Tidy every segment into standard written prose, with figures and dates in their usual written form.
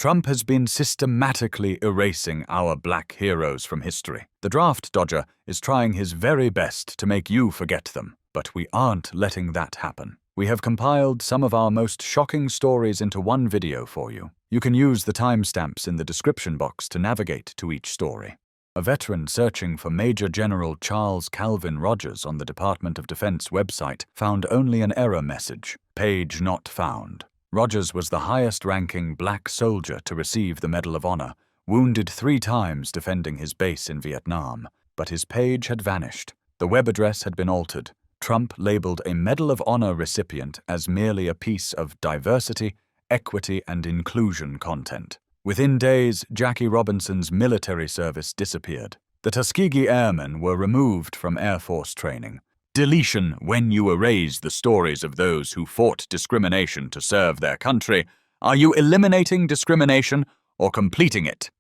Trump has been systematically erasing our black heroes from history. The draft dodger is trying his very best to make you forget them, but we aren't letting that happen. We have compiled some of our most shocking stories into one video for you. You can use the timestamps in the description box to navigate to each story. A veteran searching for Major General Charles Calvin Rogers on the Department of Defense website found only an error message, page not found. Rogers was the highest-ranking black soldier to receive the Medal of Honor, wounded 3 times defending his base in Vietnam, but his page had vanished. The web address had been altered. Trump labeled a Medal of Honor recipient as merely a piece of diversity, equity, and inclusion content. Within days, Jackie Robinson's military service disappeared. The Tuskegee Airmen were removed from Air Force training. Deletion when you erase the stories of those who fought discrimination to serve their country. Are you eliminating discrimination or completing it?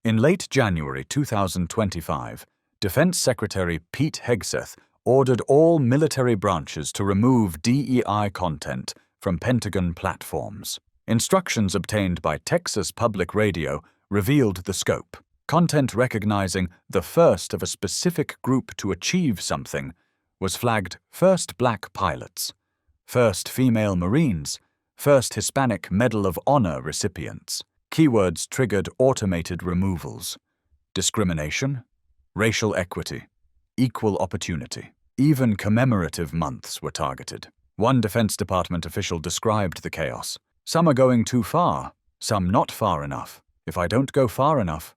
In late January 2025, Defense Secretary Pete Hegseth ordered all military branches to remove DEI content from Pentagon platforms. Instructions obtained by Texas Public Radio revealed the scope. Content recognizing the first of a specific group to achieve something was flagged first black pilots, first female Marines, first Hispanic Medal of Honor recipients. Keywords triggered automated removals: discrimination, racial equity, equal opportunity. Even commemorative months were targeted. One Defense Department official described the chaos. Some are going too far, some not far enough. If I don't go far enough,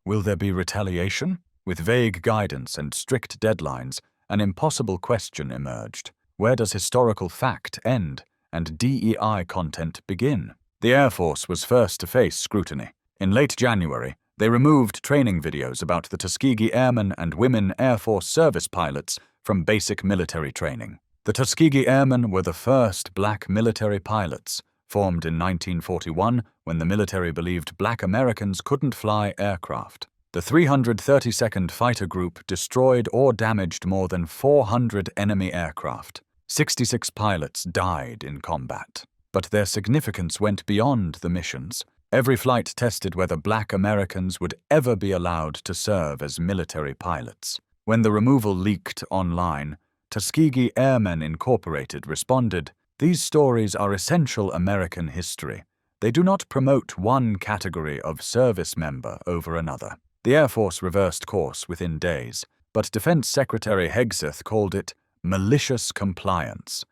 will there be retaliation? With vague guidance and strict deadlines, an impossible question emerged. Where does historical fact end and DEI content begin? The Air Force was first to face scrutiny. In late January, they removed training videos about the Tuskegee Airmen and women Air Force service pilots from basic military training. The Tuskegee Airmen were the first black military pilots, formed in 1941 when the military believed black Americans couldn't fly aircraft. The 332nd Fighter Group destroyed or damaged more than 400 enemy aircraft. 66 pilots died in combat. But their significance went beyond the missions. Every flight tested whether black Americans would ever be allowed to serve as military pilots. When the removal leaked online, Tuskegee Airmen Incorporated responded, "These stories are essential American history. They do not promote one category of service member over another." The Air Force reversed course within days, but Defense Secretary Hegseth called it malicious compliance,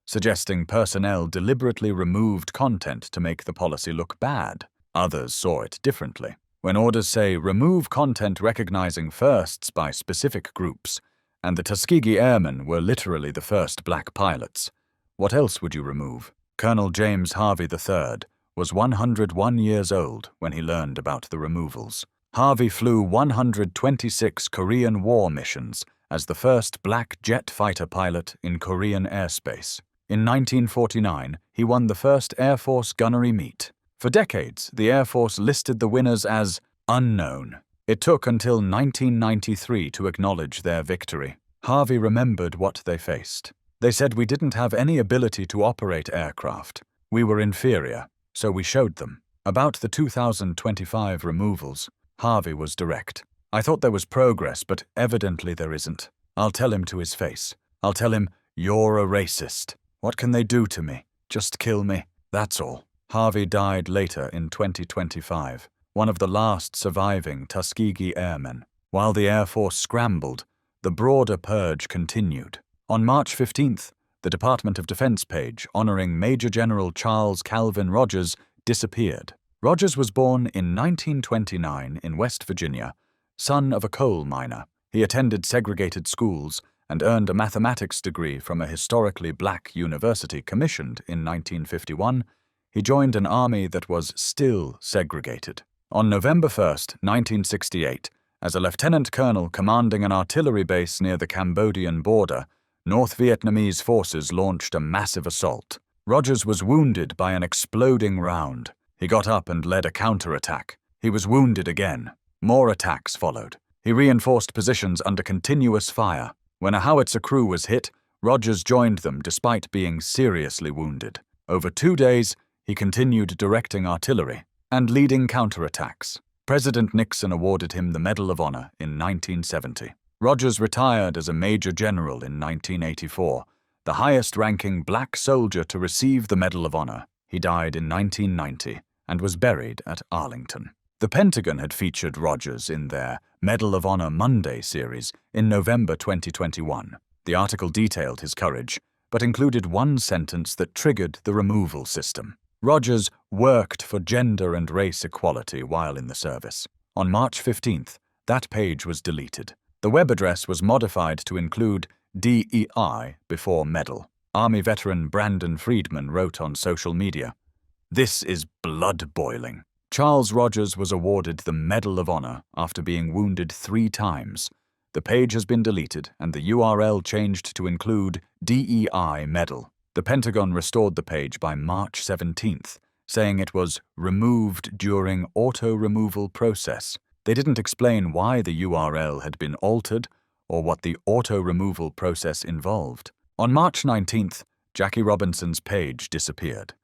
suggesting personnel deliberately removed content to make the policy look bad. Others saw it differently. When orders say remove content recognizing firsts by specific groups, and the Tuskegee Airmen were literally the first black pilots, what else would you remove? Colonel James Harvey III was 101 years old when he learned about the removals. Harvey flew 126 Korean War missions as the first black jet fighter pilot in Korean airspace. In 1949, he won the first Air Force gunnery meet. For decades, the Air Force listed the winners as unknown. It took until 1993 to acknowledge their victory. Harvey remembered what they faced. They said we didn't have any ability to operate aircraft. We were inferior, so we showed them. About the 2025 removals, Harvey was direct. "I thought there was progress, but evidently there isn't. I'll tell him to his face. I'll tell him, you're a racist. What can they do to me? Just kill me. That's all." Harvey died later in 2025, one of the last surviving Tuskegee Airmen. While the Air Force scrambled, the broader purge continued. On March 15th, the Department of Defense page honoring Major General Charles Calvin Rogers disappeared. Rogers was born in 1929 in West Virginia, son of a coal miner. He attended segregated schools and earned a mathematics degree from a historically black university commissioned in 1951. He joined an army that was still segregated. On November 1st, 1968, as a lieutenant colonel commanding an artillery base near the Cambodian border, North Vietnamese forces launched a massive assault. Rogers was wounded by an exploding round. He got up and led a counterattack. He was wounded again. More attacks followed. He reinforced positions under continuous fire. When a howitzer crew was hit, Rogers joined them despite being seriously wounded. Over 2 days, He continued directing artillery and leading counterattacks. President Nixon awarded him the Medal of Honor in 1970. Rogers retired as a Major General in 1984, the highest-ranking black soldier to receive the Medal of Honor. He died in 1990 and was buried at Arlington. The Pentagon had featured Rogers in their Medal of Honor Monday series in November 2021. The article detailed his courage, but included one sentence that triggered the removal system. Rogers worked for gender and race equality while in the service. On March 15th, that page was deleted. The web address was modified to include DEI before medal. Army veteran Brandon Friedman wrote on social media, "This is blood-boiling." Charles Rogers was awarded the Medal of Honor after being wounded 3 times. The page has been deleted and the URL changed to include DEI Medal. The Pentagon restored the page by March 17th, saying it was removed during auto-removal process. They didn't explain why the URL had been altered or what the auto-removal process involved. On March 19th, Jackie Robinson's page disappeared.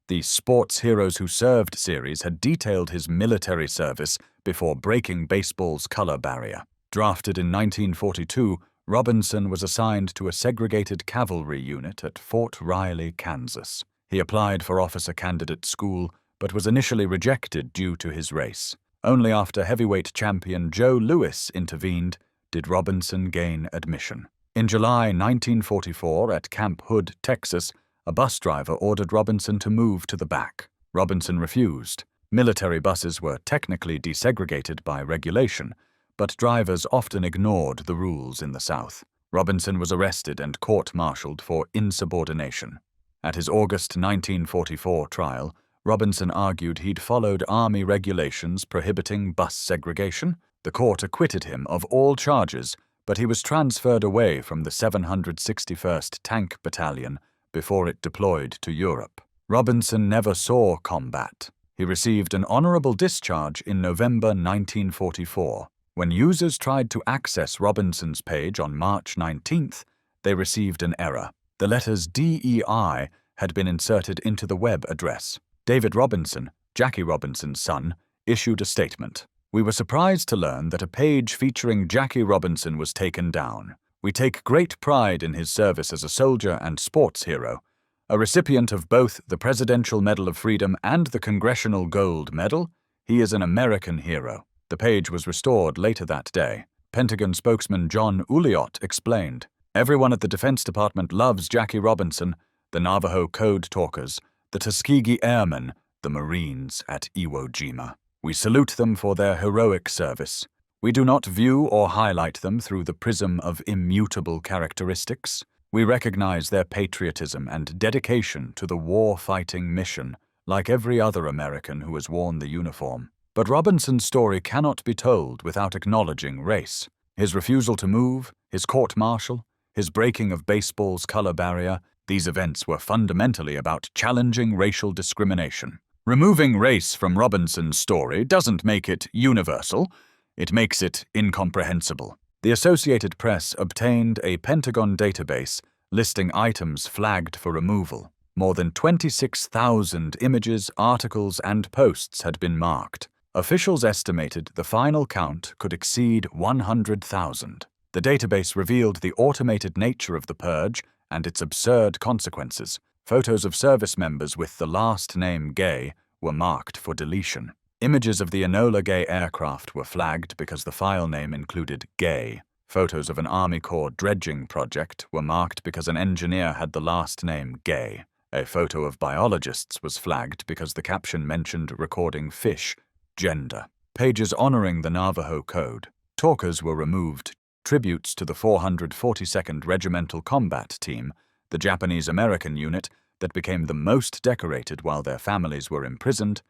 The Sports Heroes Who Served series had detailed his military service before breaking baseball's color barrier. Drafted in 1942, Robinson was assigned to a segregated cavalry unit at Fort Riley, Kansas. He applied for officer candidate school, but was initially rejected due to his race. Only after heavyweight champion Joe Louis intervened did Robinson gain admission. In July 1944, at Camp Hood, Texas, a bus driver ordered Robinson to move to the back. Robinson refused. Military buses were technically desegregated by regulation, but drivers often ignored the rules in the South. Robinson was arrested and court-martialed for insubordination. At his August 1944 trial, Robinson argued he'd followed Army regulations prohibiting bus segregation. The court acquitted him of all charges, but he was transferred away from the 761st Tank Battalion before it deployed to Europe. Robinson never saw combat. He received an honorable discharge in November 1944. When users tried to access Robinson's page on March 19th, they received an error. The letters DEI had been inserted into the web address. David Robinson, Jackie Robinson's son, issued a statement. "We were surprised to learn that a page featuring Jackie Robinson was taken down. We take great pride in his service as a soldier and sports hero. A recipient of both the Presidential Medal of Freedom and the Congressional Gold Medal, he is an American hero." The page was restored later that day. Pentagon spokesman John Uliot explained, "Everyone at the Defense Department loves Jackie Robinson, the Navajo Code Talkers, the Tuskegee Airmen, the Marines at Iwo Jima. We salute them for their heroic service. We do not view or highlight them through the prism of immutable characteristics. We recognize their patriotism and dedication to the war-fighting mission, like every other American who has worn the uniform. But Robinson's story cannot be told without acknowledging race. His refusal to move, his court-martial, his breaking of baseball's color barrier, these events were fundamentally about challenging racial discrimination. Removing race from Robinson's story doesn't make it universal, it makes it incomprehensible." The Associated Press obtained a Pentagon database listing items flagged for removal. More than 26,000 images, articles, and posts had been marked. Officials estimated the final count could exceed 100,000. The database revealed the automated nature of the purge and its absurd consequences. Photos of service members with the last name Gay were marked for deletion. Images of the Enola Gay aircraft were flagged because the file name included Gay. Photos of an Army Corps dredging project were marked because an engineer had the last name Gay. A photo of biologists was flagged because the caption mentioned recording fish, gender. Pages honoring the Navajo Code. Talkers were removed. Tributes to the 442nd Regimental Combat Team, the Japanese-American unit that became the most decorated while their families were imprisoned,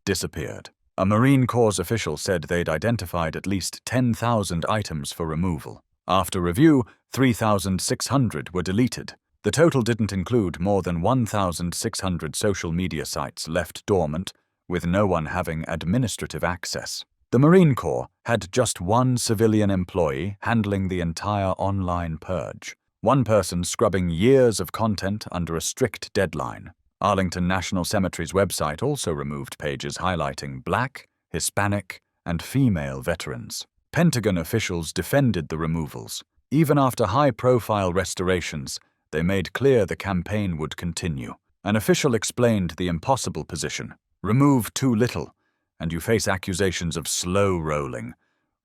disappeared. A Marine Corps official said they'd identified at least 10,000 items for removal. After review, 3,600 were deleted. The total didn't include more than 1,600 social media sites left dormant, with no one having administrative access. The Marine Corps had just one civilian employee handling the entire online purge. One person scrubbing years of content under a strict deadline. Arlington National Cemetery's website also removed pages highlighting Black, Hispanic, and female veterans. Pentagon officials defended the removals. Even after high-profile restorations, they made clear the campaign would continue. An official explained the impossible position. Remove too little, and you face accusations of slow rolling.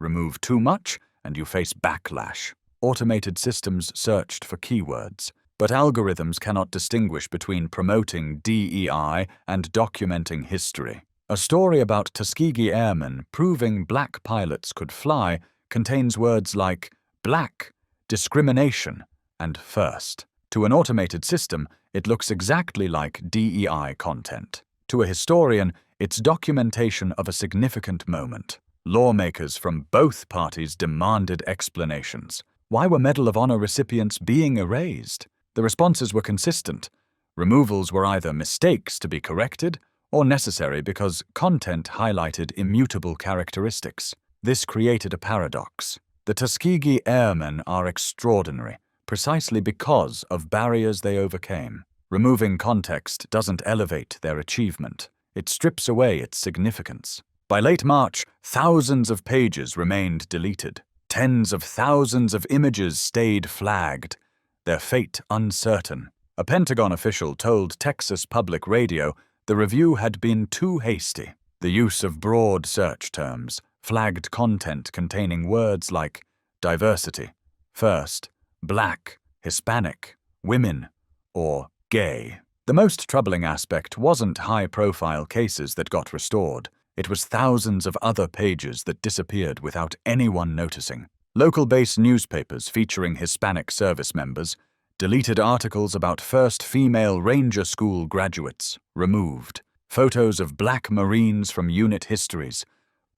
Remove too much, and you face backlash. Automated systems searched for keywords, but algorithms cannot distinguish between promoting DEI and documenting history. A story about Tuskegee Airmen proving black pilots could fly contains words like black, discrimination, and first. To an automated system, it looks exactly like DEI content. To a historian, it's documentation of a significant moment. Lawmakers from both parties demanded explanations. Why were Medal of Honor recipients being erased? The responses were consistent. Removals were either mistakes to be corrected or necessary because content highlighted immutable characteristics. This created a paradox. The Tuskegee Airmen are extraordinary, precisely because of barriers they overcame. Removing context doesn't elevate their achievement. It strips away its significance. By late March, thousands of pages remained deleted. Tens of thousands of images stayed flagged, their fate uncertain. A Pentagon official told Texas Public Radio the review had been too hasty. The use of broad search terms flagged content containing words like diversity, first, black, Hispanic, women, or gay. The most troubling aspect wasn't high-profile cases that got restored. It was thousands of other pages that disappeared without anyone noticing. Local-based newspapers featuring Hispanic service members, deleted articles about first female Ranger School graduates, removed. Photos of black Marines from unit histories,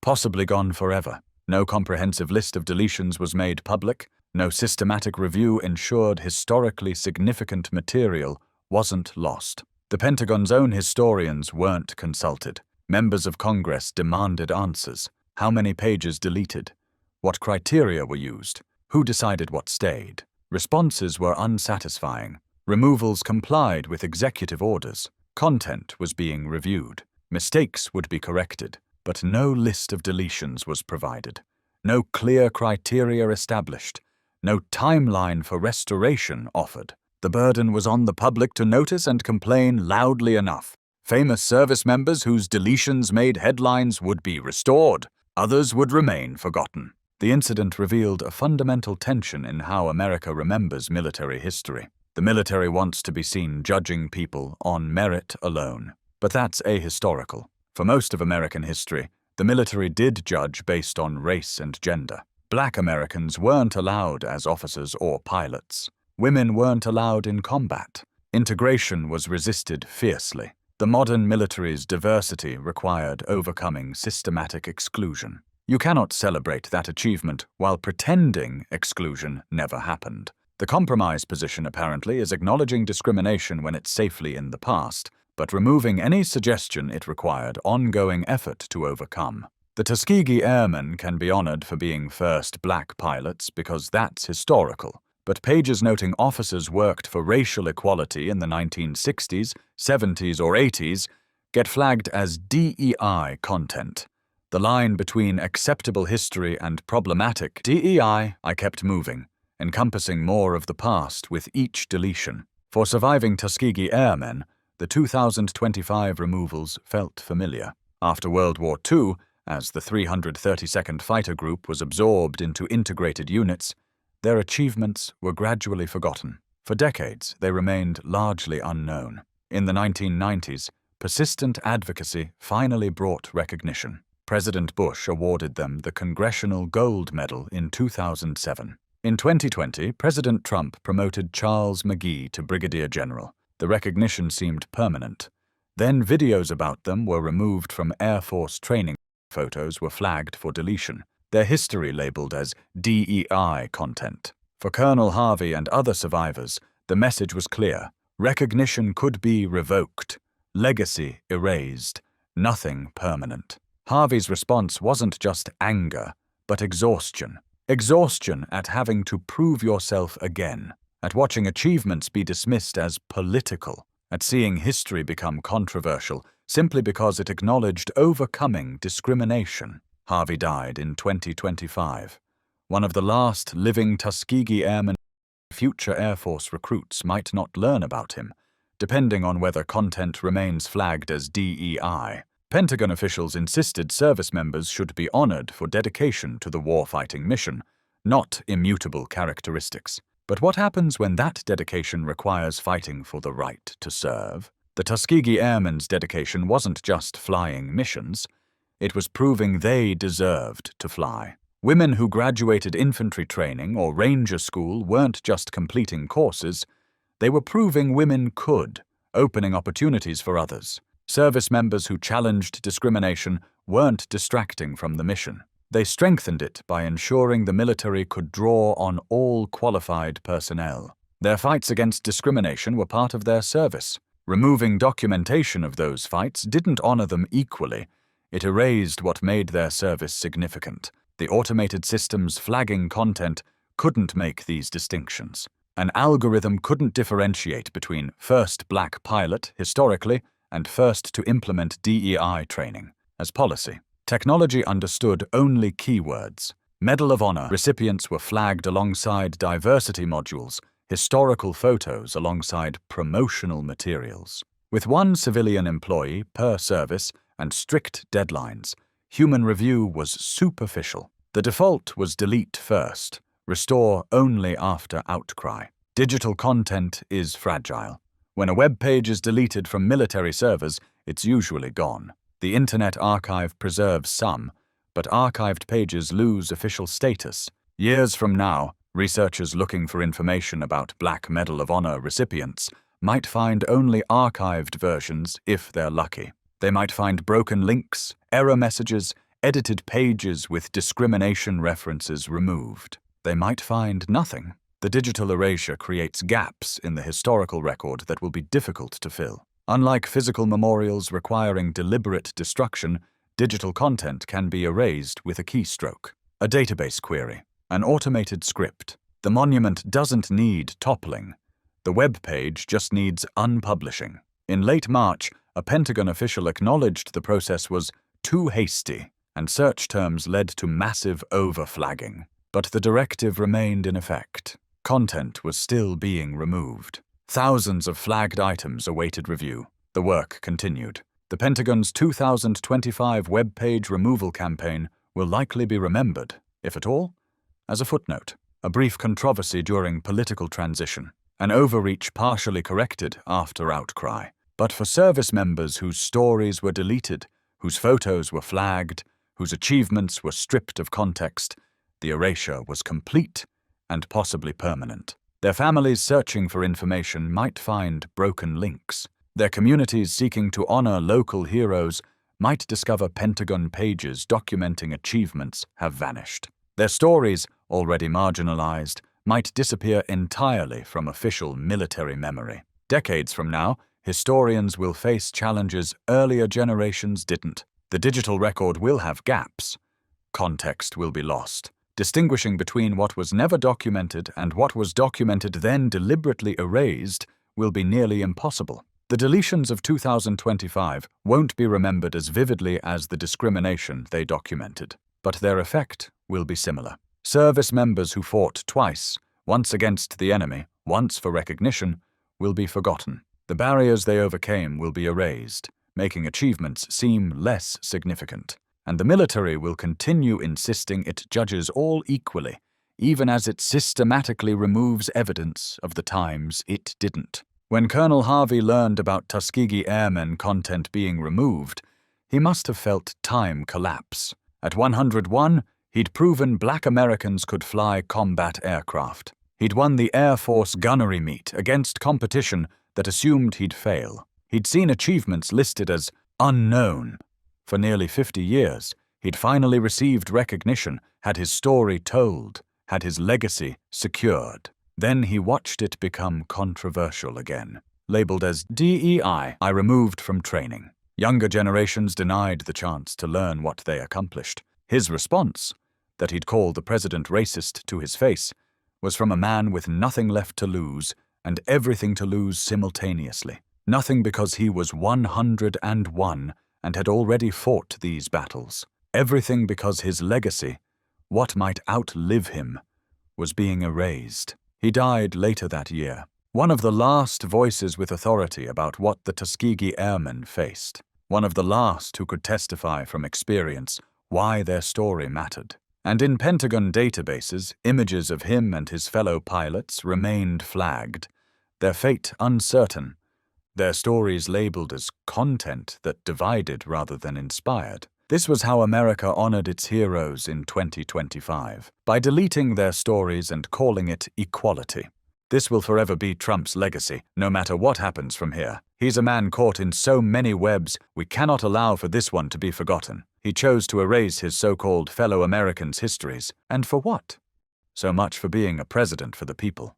possibly gone forever. No comprehensive list of deletions was made public. No systematic review ensured historically significant material wasn't lost. The Pentagon's own historians weren't consulted. Members of Congress demanded answers. How many pages deleted? What criteria were used? Who decided what stayed? Responses were unsatisfying. Removals complied with executive orders. Content was being reviewed. Mistakes would be corrected, but no list of deletions was provided. No clear criteria established. No timeline for restoration offered. The burden was on the public to notice and complain loudly enough. Famous service members whose deletions made headlines would be restored. Others would remain forgotten. The incident revealed a fundamental tension in how America remembers military history. The military wants to be seen judging people on merit alone. But that's ahistorical. For most of American history, the military did judge based on race and gender. Black Americans weren't allowed as officers or pilots. Women weren't allowed in combat. Integration was resisted fiercely. The modern military's diversity required overcoming systematic exclusion. You cannot celebrate that achievement while pretending exclusion never happened. The compromise position, apparently, is acknowledging discrimination when it's safely in the past, but removing any suggestion it required ongoing effort to overcome. The Tuskegee Airmen can be honored for being first black pilots because that's historical, but pages noting officers worked for racial equality in the 1960s, 70s, or 80s get flagged as DEI content. The line between acceptable history and problematic DEI, I kept moving, encompassing more of the past with each deletion. For surviving Tuskegee Airmen, the 2025 removals felt familiar. After World War II, as the 332nd Fighter Group was absorbed into integrated units, their achievements were gradually forgotten. For decades, they remained largely unknown. In the 1990s, persistent advocacy finally brought recognition. President Bush awarded them the Congressional Gold Medal in 2007. In 2020, President Trump promoted Charles McGee to Brigadier General. The recognition seemed permanent. Then videos about them were removed from Air Force training. Photos were flagged for deletion, their history labeled as DEI content. For Colonel Harvey and other survivors, the message was clear. Recognition could be revoked, legacy erased, nothing permanent. Harvey's response wasn't just anger, but exhaustion. Exhaustion at having to prove yourself again, at watching achievements be dismissed as political. at seeing history become controversial simply because it acknowledged overcoming discrimination. Harvey died in 2025. One of the last living Tuskegee Airmen. Future Air Force recruits might not learn about him, depending on whether content remains flagged as DEI. Pentagon officials insisted service members should be honored for dedication to the warfighting mission, not immutable characteristics. But what happens when that dedication requires fighting for the right to serve? The Tuskegee Airmen's dedication wasn't just flying missions, it was proving they deserved to fly. Women who graduated infantry training or ranger school weren't just completing courses, they were proving women could, opening opportunities for others. Service members who challenged discrimination weren't distracting from the mission. They strengthened it by ensuring the military could draw on all qualified personnel. Their fights against discrimination were part of their service. Removing documentation of those fights didn't honor them equally. It erased what made their service significant. The automated systems flagging content couldn't make these distinctions. An algorithm couldn't differentiate between first black pilot, historically, and first to implement DEI training as policy. Technology understood only keywords. Medal of Honor recipients were flagged alongside diversity modules, historical photos alongside promotional materials. With one civilian employee per service and strict deadlines, human review was superficial. The default was delete first, restore only after outcry. Digital content is fragile. When a web page is deleted from military servers, it's usually gone. The Internet Archive preserves some, but archived pages lose official status. Years from now, researchers looking for information about Black Medal of Honor recipients might find only archived versions if they're lucky. They might find broken links, error messages, edited pages with discrimination references removed. They might find nothing. The digital erasure creates gaps in the historical record that will be difficult to fill. Unlike physical memorials requiring deliberate destruction, digital content can be erased with a keystroke. A database query, an automated script. The monument doesn't need toppling. The web page just needs unpublishing. In late March, a Pentagon official acknowledged the process was too hasty, and search terms led to massive overflagging. But the directive remained in effect. Content was still being removed. Thousands of flagged items awaited review. The work continued. The Pentagon's 2025 web page removal campaign will likely be remembered, if at all, as a footnote, a brief controversy during political transition, an overreach partially corrected after outcry. But for service members whose stories were deleted, whose photos were flagged, whose achievements were stripped of context, the erasure was complete and possibly permanent. Their families searching for information might find broken links. Their communities seeking to honor local heroes might discover Pentagon pages documenting achievements have vanished. Their stories, already marginalized, might disappear entirely from official military memory. Decades from now, historians will face challenges earlier generations didn't. The digital record will have gaps. Context will be lost. Distinguishing between what was never documented and what was documented then deliberately erased will be nearly impossible. The deletions of 2025 won't be remembered as vividly as the discrimination they documented, but their effect will be similar. Service members who fought twice, once against the enemy, once for recognition, will be forgotten. The barriers they overcame will be erased, making achievements seem less significant. And the military will continue insisting it judges all equally, even as it systematically removes evidence of the times it didn't. When Colonel Harvey learned about Tuskegee Airmen content being removed, he must have felt time collapse. At 101, he'd proven Black Americans could fly combat aircraft. He'd won the Air Force gunnery meet against competition that assumed he'd fail. He'd seen achievements listed as unknown. For nearly 50 years, he'd finally received recognition, had his story told, had his legacy secured. Then he watched it become controversial again. Labeled as DEI, removed from training. Younger generations denied the chance to learn what they accomplished. His response, that he'd call the president racist to his face, was from a man with nothing left to lose and everything to lose simultaneously. Nothing because he was 101 and had already fought these battles. Everything because his legacy, what might outlive him, was being erased. He died later that year, one of the last voices with authority about what the Tuskegee Airmen faced, one of the last who could testify from experience why their story mattered. And in Pentagon databases, images of him and his fellow pilots remained flagged, their fate uncertain, their stories labeled as content that divided rather than inspired. This was how America honored its heroes in 2025, by deleting their stories and calling it equality. This will forever be Trump's legacy, no matter what happens from here. He's a man caught in so many webs, we cannot allow for this one to be forgotten. He chose to erase his so-called fellow Americans' histories. And for what? So much for being a president for the people.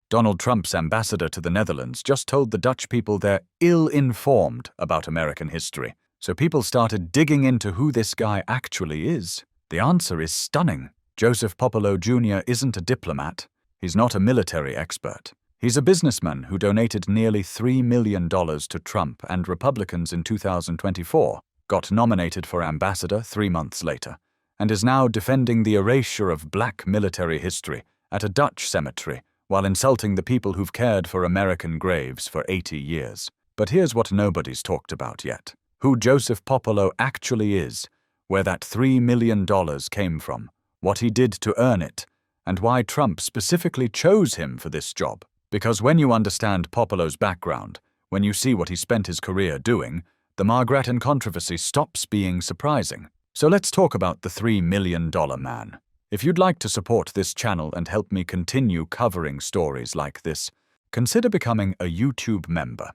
Donald Trump's ambassador to the Netherlands just told the Dutch people they're ill-informed about American history. So people started digging into who this guy actually is. The answer is stunning. Joseph Popolo Jr. isn't a diplomat. He's not a military expert. He's a businessman who donated nearly $3 million to Trump and Republicans in 2024, got nominated for ambassador 3 months later, and is now defending the erasure of black military history at a Dutch cemetery while insulting the people who've cared for American graves for 80 years. But here's what nobody's talked about yet. Who Joseph Popolo actually is, where that $3 million came from, what he did to earn it, and why Trump specifically chose him for this job. Because when you understand Popolo's background, when you see what he spent his career doing, the Margrethen controversy stops being surprising. So let's talk about the $3 million man. If you'd like to support this channel and help me continue covering stories like this, consider becoming a YouTube member.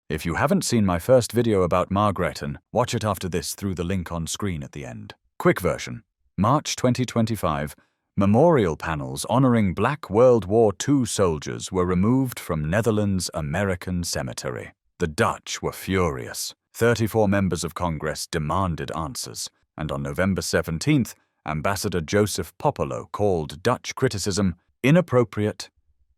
If you haven't seen my first video about Margrethen, watch it after this through the link on screen at the end. Quick version. March 2025, memorial panels honoring Black World War II soldiers were removed from Netherlands' American cemetery. The Dutch were furious. 34 members of Congress demanded answers, and on November 17th, Ambassador Joseph Popolo called Dutch criticism inappropriate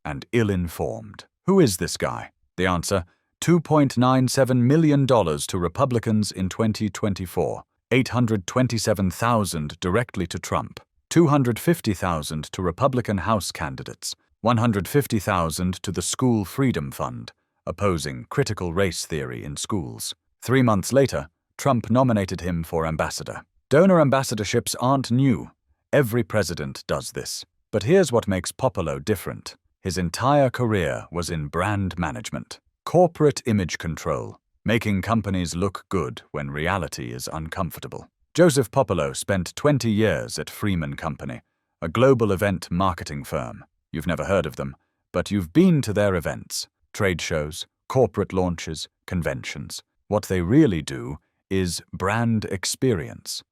and ill-informed. Who is this guy? The answer, $2.97 million to Republicans in 2024, $827,000 directly to Trump, $250,000 to Republican House candidates, $150,000 to the School Freedom Fund, opposing critical race theory in schools. 3 months later, Trump nominated him for ambassador. Donor ambassadorships aren't new. Every president does this. But here's what makes Popolo different. His entire career was in brand management, corporate image control, making companies look good when reality is uncomfortable. Joseph Popolo spent 20 years at Freeman Company, a global event marketing firm. You've never heard of them, but you've been to their events, trade shows, corporate launches, conventions. What they really do is brand experience,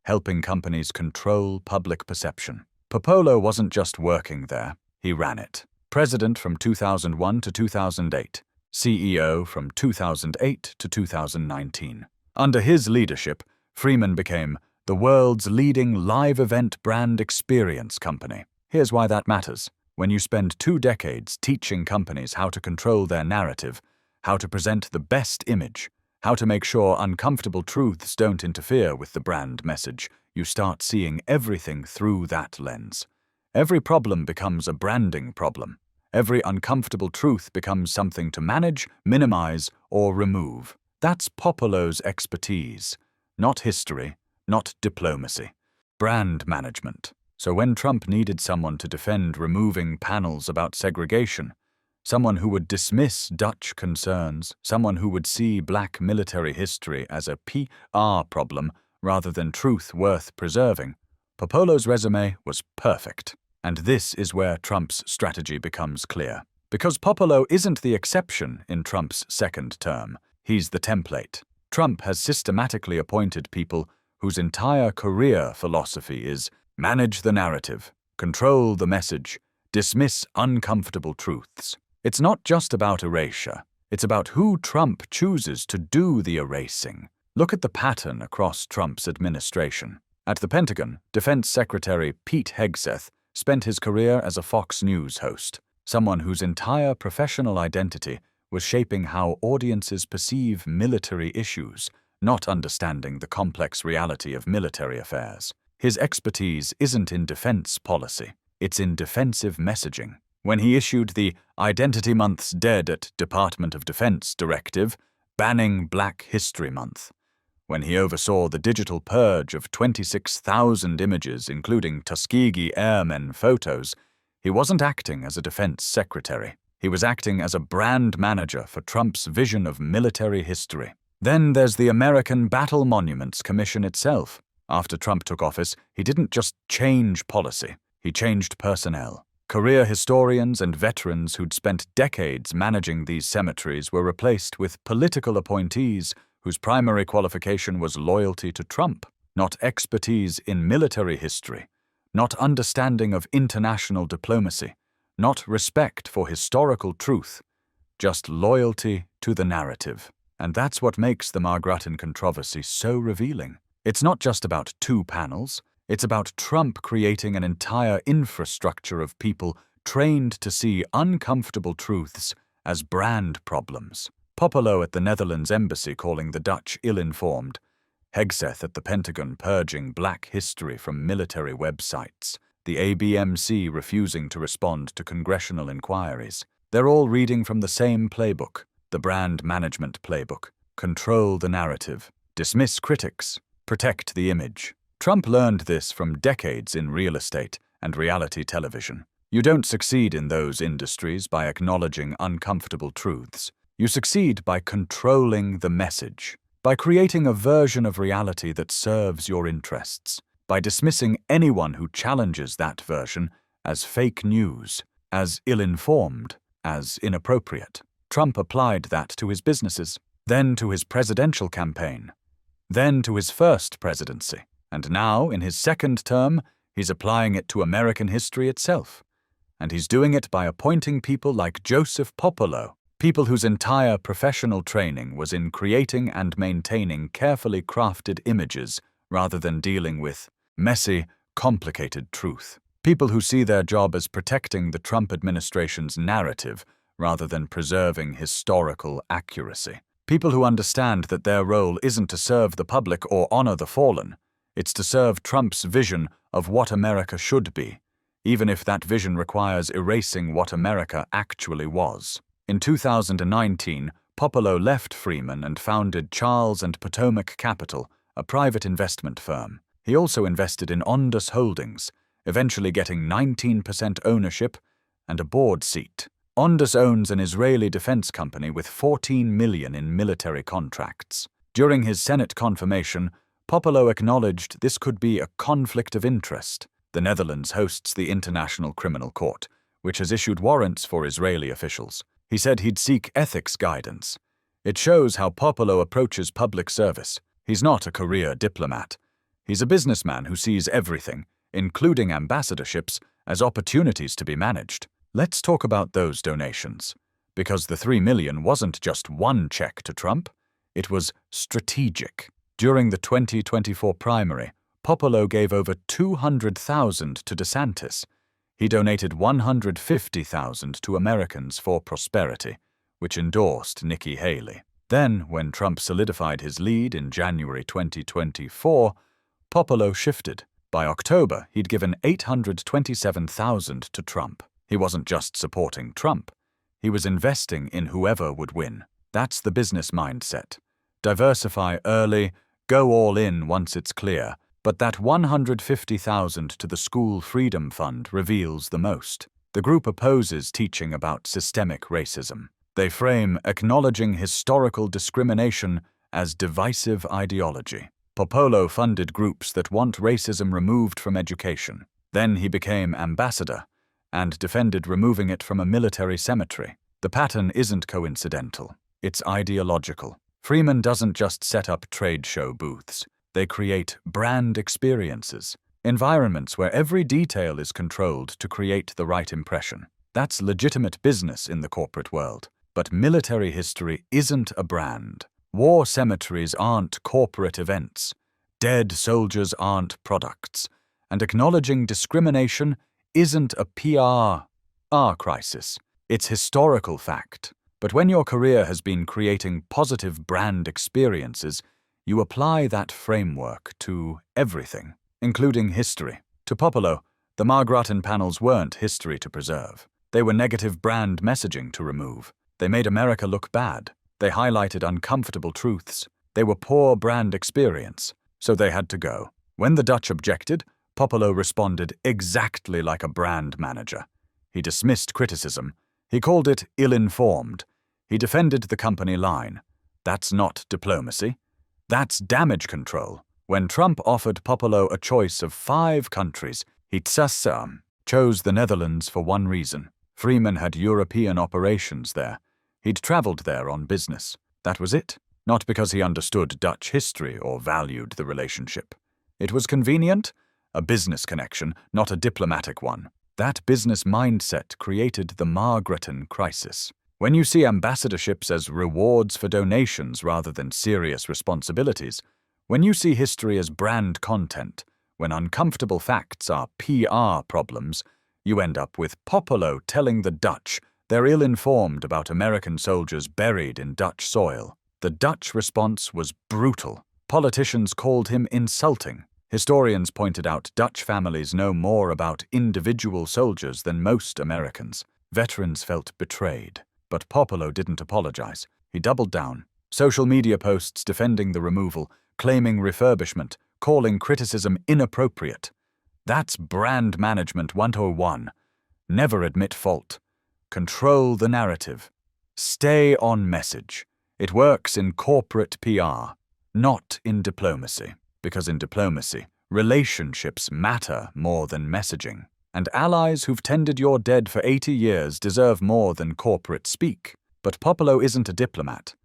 helping companies control public perception. Popolo wasn't just working there, he ran it. President from 2001 to 2008, CEO from 2008 to 2019. Under his leadership, Freeman became the world's leading live event brand experience company. Here's why that matters. When you spend 2 decades teaching companies how to control their narrative, how to present the best image, how to make sure uncomfortable truths don't interfere with the brand message, you start seeing everything through that lens. Every problem becomes a branding problem. Every uncomfortable truth becomes something to manage, minimize, or remove. That's Popolo's expertise. Not history, not diplomacy. Brand management. So when Trump needed someone to defend removing panels about segregation, someone who would dismiss Dutch concerns, someone who would see black military history as a PR problem rather than truth worth preserving, Popolo's resume was perfect. And this is where Trump's strategy becomes clear. Because Popolo isn't the exception in Trump's second term, he's the template. Trump has systematically appointed people whose entire career philosophy is manage the narrative, control the message, dismiss uncomfortable truths. It's not just about erasure. It's about who Trump chooses to do the erasing. Look at the pattern across Trump's administration. At the Pentagon, Defense Secretary Pete Hegseth spent his career as a Fox News host. someone whose entire professional identity was shaping how audiences perceive military issues, not understanding the complex reality of military affairs. His expertise isn't in defense policy, it's in defensive messaging. When he issued the Identity Month's Dead at Department of Defense directive, banning Black History Month. When he oversaw the digital purge of 26,000 images, including Tuskegee Airmen photos, he wasn't acting as a defense secretary. He was acting as a brand manager for Trump's vision of military history. Then there's the American Battle Monuments Commission itself. After Trump took office, he didn't just change policy, he changed personnel. Career historians and veterans who'd spent decades managing these cemeteries were replaced with political appointees whose primary qualification was loyalty to Trump, not expertise in military history, not understanding of international diplomacy, not respect for historical truth, just loyalty to the narrative. And that's what makes the Margrattan controversy so revealing. It's not just about two panels, it's about Trump creating an entire infrastructure of people trained to see uncomfortable truths as brand problems. Popolo at the Netherlands embassy calling the Dutch ill-informed, Hegseth at the Pentagon purging Black history from military websites, the ABMC refusing to respond to congressional inquiries. They're all reading from the same playbook, the brand management playbook. Control the narrative, dismiss critics, protect the image. Trump learned this from decades in real estate and reality television. You don't succeed in those industries by acknowledging uncomfortable truths. You succeed by controlling the message, by creating a version of reality that serves your interests, by dismissing anyone who challenges that version as fake news, as ill-informed, as inappropriate. Trump applied that to his businesses, then to his presidential campaign, then to his first presidency. And now, in his second term, he's applying it to American history itself. And he's doing it by appointing people like Joseph Popolo, people whose entire professional training was in creating and maintaining carefully crafted images rather than dealing with messy, complicated truth. People who see their job as protecting the Trump administration's narrative rather than preserving historical accuracy. People who understand that their role isn't to serve the public or honor the fallen. It's to serve Trump's vision of what America should be, even if that vision requires erasing what America actually was. In 2019, Popolo left Freeman and founded Charles and Potomac Capital, a private investment firm. He also invested in Ondas Holdings, eventually getting 19% ownership and a board seat. Ondas owns an Israeli defense company with $14 million in military contracts. During his Senate confirmation, Popolo acknowledged this could be a conflict of interest. The Netherlands hosts the International Criminal Court, which has issued warrants for Israeli officials. He said he'd seek ethics guidance. It shows how Popolo approaches public service. He's not a career diplomat. He's a businessman who sees everything, including ambassadorships, as opportunities to be managed. Let's talk about those donations. Because the $3 million wasn't just one check to Trump, it was strategic. During the 2024 primary, Popolo gave over $200,000 to DeSantis. He donated $150,000 to Americans for Prosperity, which endorsed Nikki Haley. Then, when Trump solidified his lead in January 2024, Popolo shifted. By October, he'd given $827,000 to Trump. He wasn't just supporting Trump. He was investing in whoever would win. That's the business mindset. Diversify early, go all in once it's clear, but that $150,000 to the School Freedom Fund reveals the most. The group opposes teaching about systemic racism. They frame acknowledging historical discrimination as divisive ideology. Popolo funded groups that want racism removed from education. Then he became ambassador and defended removing it from a military cemetery. The pattern isn't coincidental. It's ideological. Freeman doesn't just set up trade show booths. They create brand experiences, environments where every detail is controlled to create the right impression. That's legitimate business in the corporate world. But military history isn't a brand. War cemeteries aren't corporate events. Dead soldiers aren't products. And acknowledging discrimination isn't a PR PR crisis. It's historical fact. But when your career has been creating positive brand experiences, you apply that framework to everything, including history. To Popolo, the Margrattan panels weren't history to preserve. They were negative brand messaging to remove. They made America look bad. They highlighted uncomfortable truths. They were poor brand experience, so they had to go. When the Dutch objected, Popolo responded exactly like a brand manager. He dismissed criticism. He called it ill-informed. He defended the company line. That's not diplomacy. That's damage control. When Trump offered Popolo a choice of 5 countries, he chose the Netherlands for one reason. Freeman had European operations there. He'd traveled there on business. That was it. Not because he understood Dutch history or valued the relationship. It was convenient, a business connection, not a diplomatic one. That business mindset created the Margrattan crisis. When you see ambassadorships as rewards for donations rather than serious responsibilities, when you see history as brand content, when uncomfortable facts are PR problems, you end up with Popolo telling the Dutch they're ill-informed about American soldiers buried in Dutch soil. The Dutch response was brutal. Politicians called him insulting. Historians pointed out Dutch families know more about individual soldiers than most Americans. Veterans felt betrayed. But Popolo didn't apologize. He doubled down. Social media posts defending the removal, claiming refurbishment, calling criticism inappropriate. That's brand management 101. Never admit fault. Control the narrative. Stay on message. It works in corporate PR, not in diplomacy. Because in diplomacy, relationships matter more than messaging. And allies who've tended your dead for 80 years deserve more than corporate speak. But Popolo isn't a diplomat.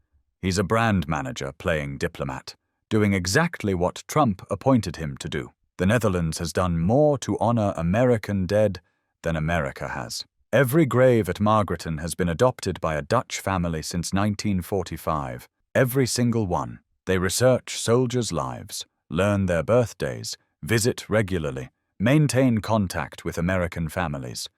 He's a brand manager playing diplomat, doing exactly what Trump appointed him to do. The Netherlands has done more to honor American dead than America has. Every grave at Margrattan has been adopted by a Dutch family since 1945. Every single one. They research soldiers' lives, learn their birthdays, visit regularly, maintain contact with American families.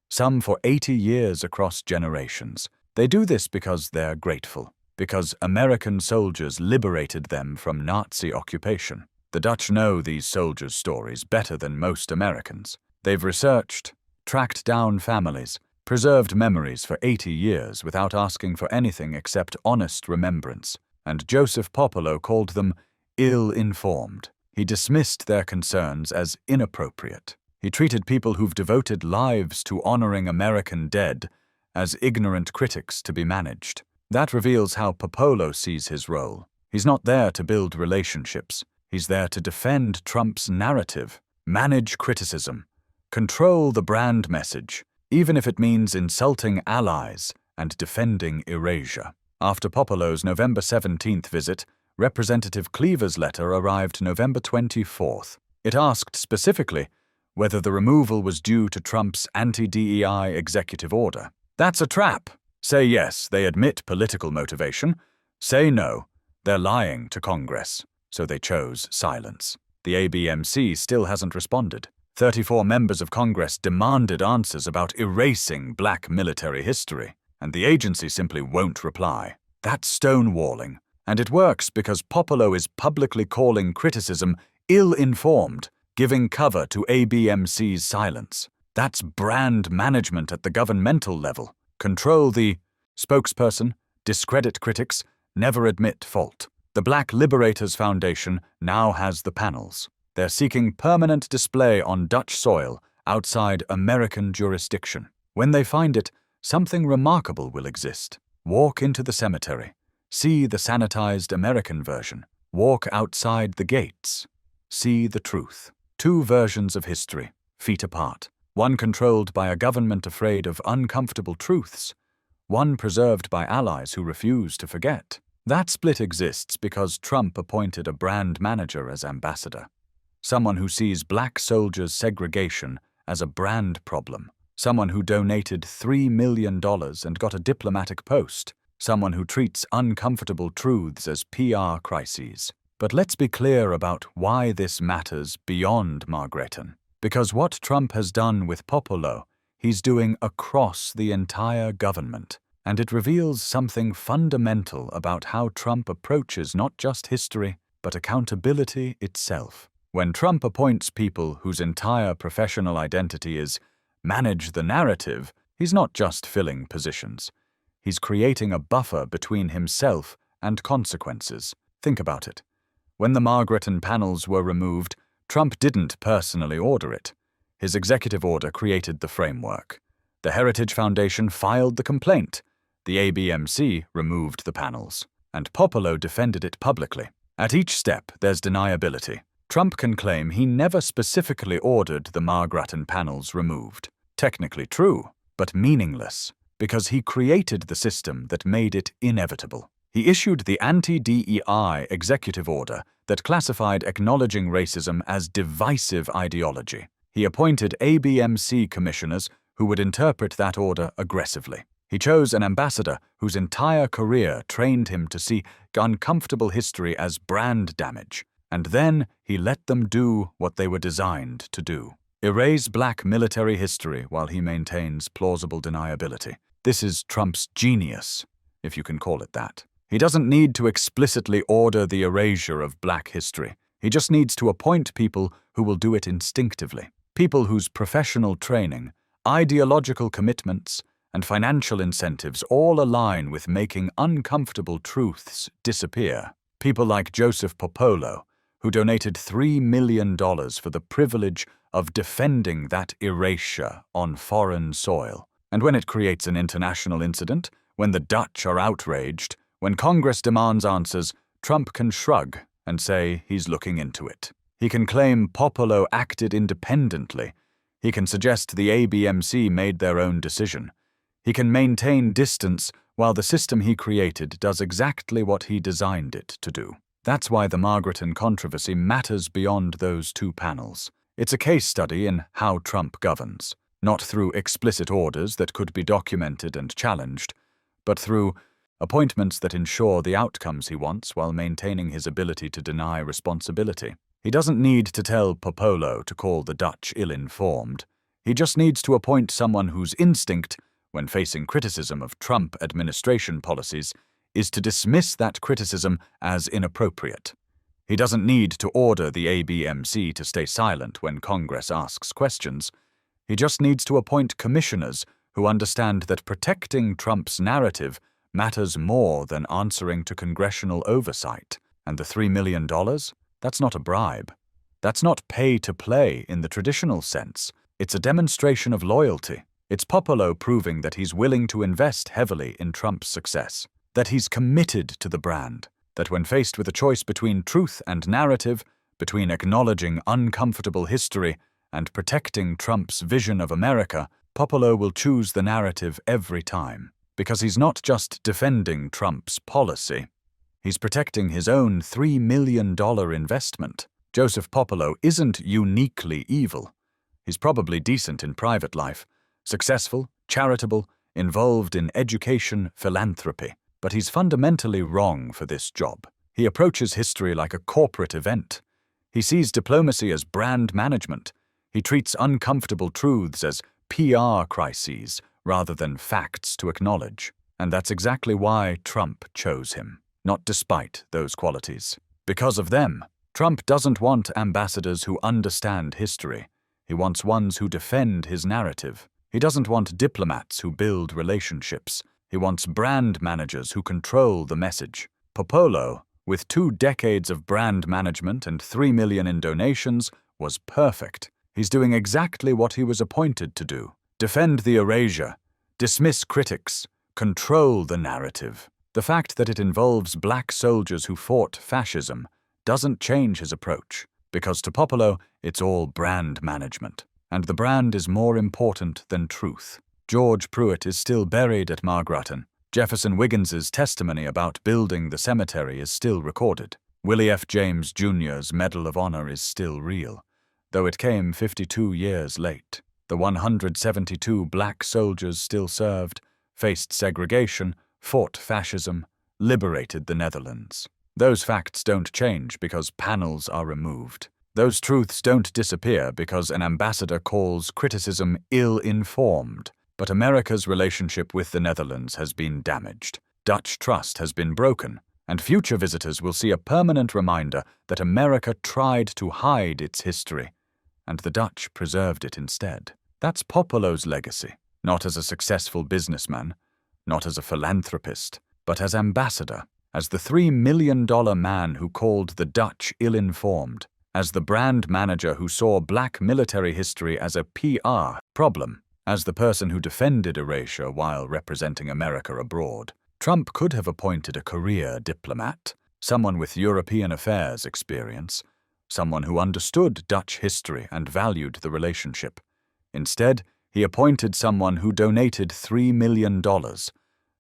Some for 80 years across generations. They do this because they're grateful, because American soldiers liberated them from Nazi occupation. The Dutch know these soldiers' stories better than most Americans. They've researched, tracked down families, preserved memories for 80 years without asking for anything except honest remembrance. And Joseph Popolo called them ill-informed. He dismissed their concerns as inappropriate. He treated people who've devoted lives to honoring American dead as ignorant critics to be managed. That reveals how Popolo sees his role. He's not there to build relationships. He's there to defend Trump's narrative, manage criticism, control the brand message, even if it means insulting allies and defending erasure. After Popolo's November 17th visit, Representative Cleaver's letter arrived November 24th. It asked specifically whether the removal was due to Trump's anti-DEI executive order. That's a trap. Say yes, they admit political motivation. Say no, they're lying to Congress. So they chose silence. The ABMC still hasn't responded. 34 members of Congress demanded answers about erasing black military history, and the agency simply won't reply. That's stonewalling. And it works because Popolo is publicly calling criticism ill-informed, giving cover to ABMC's silence. That's brand management at the governmental level. Control the spokesperson, discredit critics, never admit fault. The Black Liberators Foundation now has the panels. They're seeking permanent display on Dutch soil outside American jurisdiction. When they find it, something remarkable will exist. Walk into the cemetery. See the sanitized American version. Walk outside the gates. See the truth. 2 versions of history, feet apart. One controlled by a government afraid of uncomfortable truths. One preserved by allies who refuse to forget. That split exists because Trump appointed a brand manager as ambassador. Someone who sees black soldiers' segregation as a brand problem. Someone who donated $3 million and got a diplomatic post. Someone who treats uncomfortable truths as PR crises. But let's be clear about why this matters beyond Margrattan. Because what Trump has done with Popolo he's doing across the entire government. And it reveals something fundamental about how Trump approaches not just history, but accountability itself. When Trump appoints people whose entire professional identity is manage the narrative, he's not just filling positions. He's creating a buffer between himself and consequences. Think about it. When the Margareton panels were removed, Trump didn't personally order it. His executive order created the framework. The Heritage Foundation filed the complaint. The ABMC removed the panels, and Popolo defended it publicly. At each step, there's deniability. Trump can claim he never specifically ordered the Margareton panels removed. Technically true, but meaningless, because he created the system that made it inevitable. He issued the anti-DEI executive order that classified acknowledging racism as divisive ideology. He appointed ABMC commissioners who would interpret that order aggressively. He chose an ambassador whose entire career trained him to see uncomfortable history as brand damage, and then he let them do what they were designed to do: erase black military history while he maintains plausible deniability. This is Trump's genius, if you can call it that. He doesn't need to explicitly order the erasure of black history. He just needs to appoint people who will do it instinctively. People whose professional training, ideological commitments, and financial incentives all align with making uncomfortable truths disappear. People like Joseph Popolo, who donated $3 million for the privilege of defending that erasure on foreign soil. And when it creates an international incident, when the Dutch are outraged, when Congress demands answers, Trump can shrug and say he's looking into it. He can claim Popolo acted independently. He can suggest the ABMC made their own decision. He can maintain distance while the system he created does exactly what he designed it to do. That's why the Margareton controversy matters beyond those two panels. It's a case study in how Trump governs, not through explicit orders that could be documented and challenged, but through appointments that ensure the outcomes he wants while maintaining his ability to deny responsibility. He doesn't need to tell Popolo to call the Dutch ill-informed. He just needs to appoint someone whose instinct, when facing criticism of Trump administration policies, is to dismiss that criticism as inappropriate. He doesn't need to order the ABMC to stay silent when Congress asks questions. He just needs to appoint commissioners who understand that protecting Trump's narrative matters more than answering to congressional oversight. And the $3 million? That's not a bribe. That's not pay to play in the traditional sense. It's a demonstration of loyalty. It's Popolo proving that he's willing to invest heavily in Trump's success, that he's committed to the brand, that when faced with a choice between truth and narrative, between acknowledging uncomfortable history and protecting Trump's vision of America, Popolo will choose the narrative every time, because he's not just defending Trump's policy. He's protecting his own $3 million investment. Joseph Popolo isn't uniquely evil. He's probably decent in private life, successful, charitable, involved in education, philanthropy. But he's fundamentally wrong for this job. He approaches history like a corporate event. He sees diplomacy as brand management. He treats uncomfortable truths as PR crises rather than facts to acknowledge. And that's exactly why Trump chose him, not despite those qualities. Because of them, Trump doesn't want ambassadors who understand history. He wants ones who defend his narrative. He doesn't want diplomats who build relationships. He wants brand managers who control the message. Popolo, with 2 decades of brand management and $3 million in donations, was perfect. He's doing exactly what he was appointed to do. Defend the erasure, dismiss critics, control the narrative. The fact that it involves black soldiers who fought fascism doesn't change his approach, because to Popolo, it's all brand management. And the brand is more important than truth. George Pruitt is still buried at Margareton. Jefferson Wiggins's testimony about building the cemetery is still recorded. Willie F. James Jr.'s Medal of Honor is still real, though it came 52 years late. The 172 black soldiers still served, faced segregation, fought fascism, liberated the Netherlands. Those facts don't change because panels are removed. Those truths don't disappear because an ambassador calls criticism ill-informed. But America's relationship with the Netherlands has been damaged. Dutch trust has been broken, and future visitors will see a permanent reminder that America tried to hide its history, and the Dutch preserved it instead. That's Popolo's legacy, not as a successful businessman, not as a philanthropist, but as ambassador, as the $3 million man who called the Dutch ill-informed, as the brand manager who saw black military history as a PR problem, as the person who defended erasure while representing America abroad. Trump could have appointed a career diplomat, someone with European affairs experience, someone who understood Dutch history and valued the relationship. Instead, he appointed someone who donated $3 million,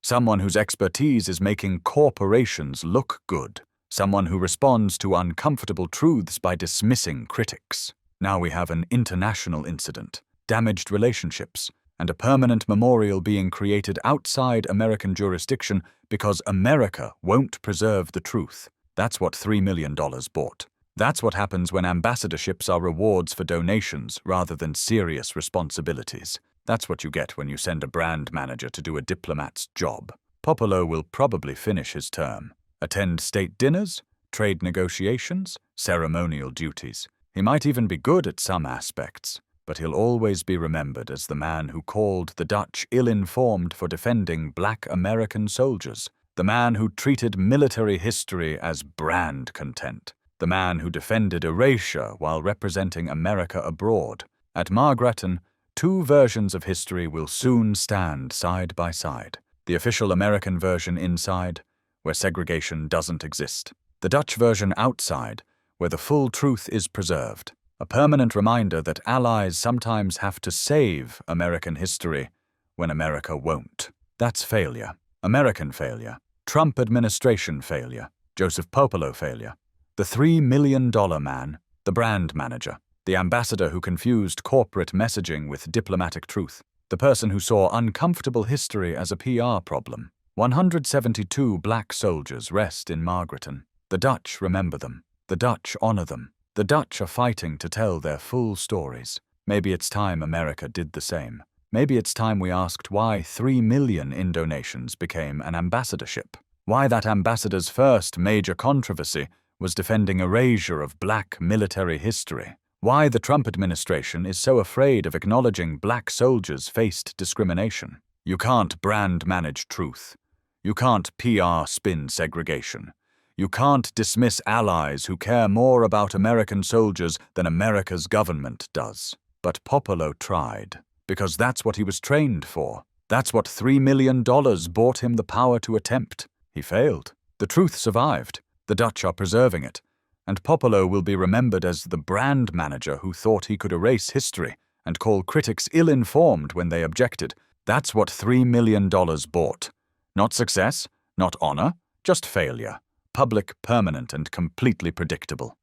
someone whose expertise is making corporations look good, someone who responds to uncomfortable truths by dismissing critics. Now we have an international incident, damaged relationships, and a permanent memorial being created outside American jurisdiction because America won't preserve the truth. That's what $3 million bought. That's what happens when ambassadorships are rewards for donations rather than serious responsibilities. That's what you get when you send a brand manager to do a diplomat's job. Popolo will probably finish his term, attend state dinners, trade negotiations, ceremonial duties. He might even be good at some aspects, but he'll always be remembered as the man who called the Dutch ill-informed for defending black American soldiers, the man who treated military history as brand content, the man who defended erasure while representing America abroad. At Margraten, two versions of history will soon stand side by side. The official American version inside, where segregation doesn't exist. The Dutch version outside, where the full truth is preserved. A permanent reminder that allies sometimes have to save American history when America won't. That's failure. American failure. Trump administration failure. Joseph Popolo failure. The $3 million man. The brand manager. The ambassador who confused corporate messaging with diplomatic truth. The person who saw uncomfortable history as a PR problem. 172 black soldiers rest in Margraten. The Dutch remember them. The Dutch honor them. The Dutch are fighting to tell their full stories. Maybe it's time America did the same. Maybe it's time we asked why 3 million in donations became an ambassadorship. Why that ambassador's first major controversy was defending erasure of black military history. Why the Trump administration is so afraid of acknowledging black soldiers faced discrimination. You can't brand manage truth. You can't PR spin segregation. You can't dismiss allies who care more about American soldiers than America's government does. But Popolo tried, because that's what he was trained for. That's what $3 million bought him the power to attempt. He failed. The truth survived. The Dutch are preserving it. And Popolo will be remembered as the brand manager who thought he could erase history and call critics ill-informed when they objected. That's what $3 million bought. Not success, not honor, just failure. Public, permanent, and completely predictable.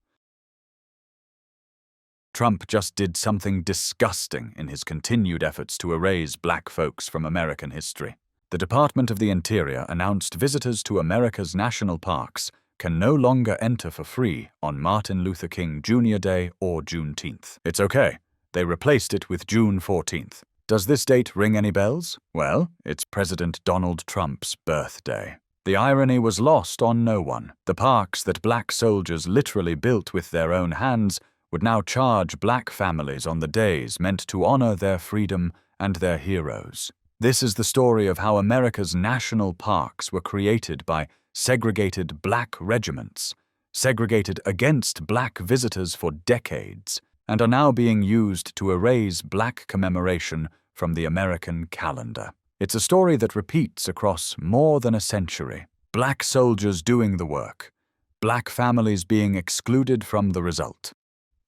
Trump just did something disgusting in his continued efforts to erase black folks from American history. The Department of the Interior announced visitors to America's national parks can no longer enter for free on Martin Luther King Jr. Day or Juneteenth. It's okay. They replaced it with June 14th. Does this date ring any bells? Well, it's President Donald Trump's birthday. The irony was lost on no one. The parks that black soldiers literally built with their own hands would now charge black families on the days meant to honor their freedom and their heroes. This is the story of how America's national parks were created by segregated black regiments, segregated against black visitors for decades, and are now being used to erase black commemoration from the American calendar. It's a story that repeats across more than a century. Black soldiers doing the work, black families being excluded from the result,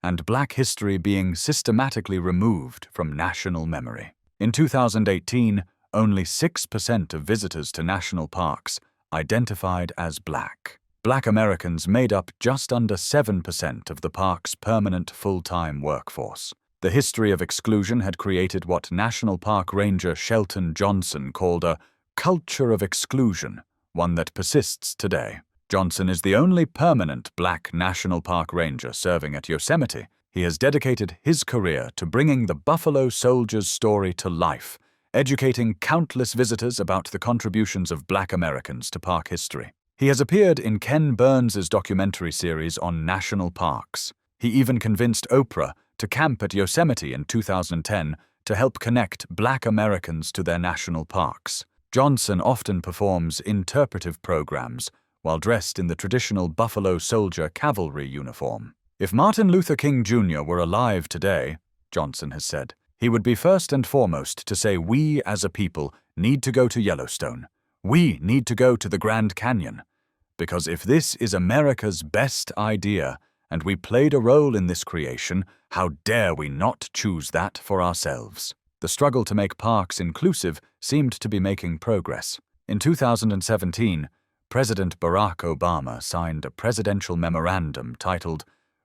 and black history being systematically removed from national memory. In 2018, only 6% of visitors to national parks identified as black. Black Americans made up just under 7% of the park's permanent full-time workforce. The history of exclusion had created what National Park Ranger Shelton Johnson called a culture of exclusion, one that persists today. Johnson is the only permanent black National Park ranger serving at Yosemite. He has dedicated his career to bringing the Buffalo Soldier's story to life, educating countless visitors about the contributions of Black Americans to park history. He has appeared in Ken Burns's documentary series on national parks. He even convinced Oprah to camp at Yosemite in 2010 to help connect Black Americans to their national parks. Johnson often performs interpretive programs while dressed in the traditional Buffalo Soldier cavalry uniform. If Martin Luther King Jr. were alive today, Johnson has said, he would be first and foremost to say we as a people need to go to Yellowstone. We need to go to the Grand Canyon. Because if this is America's best idea, and we played a role in this creation, how dare we not choose that for ourselves? The struggle to make parks inclusive seemed to be making progress. In 2017, President Barack Obama signed a presidential memorandum titled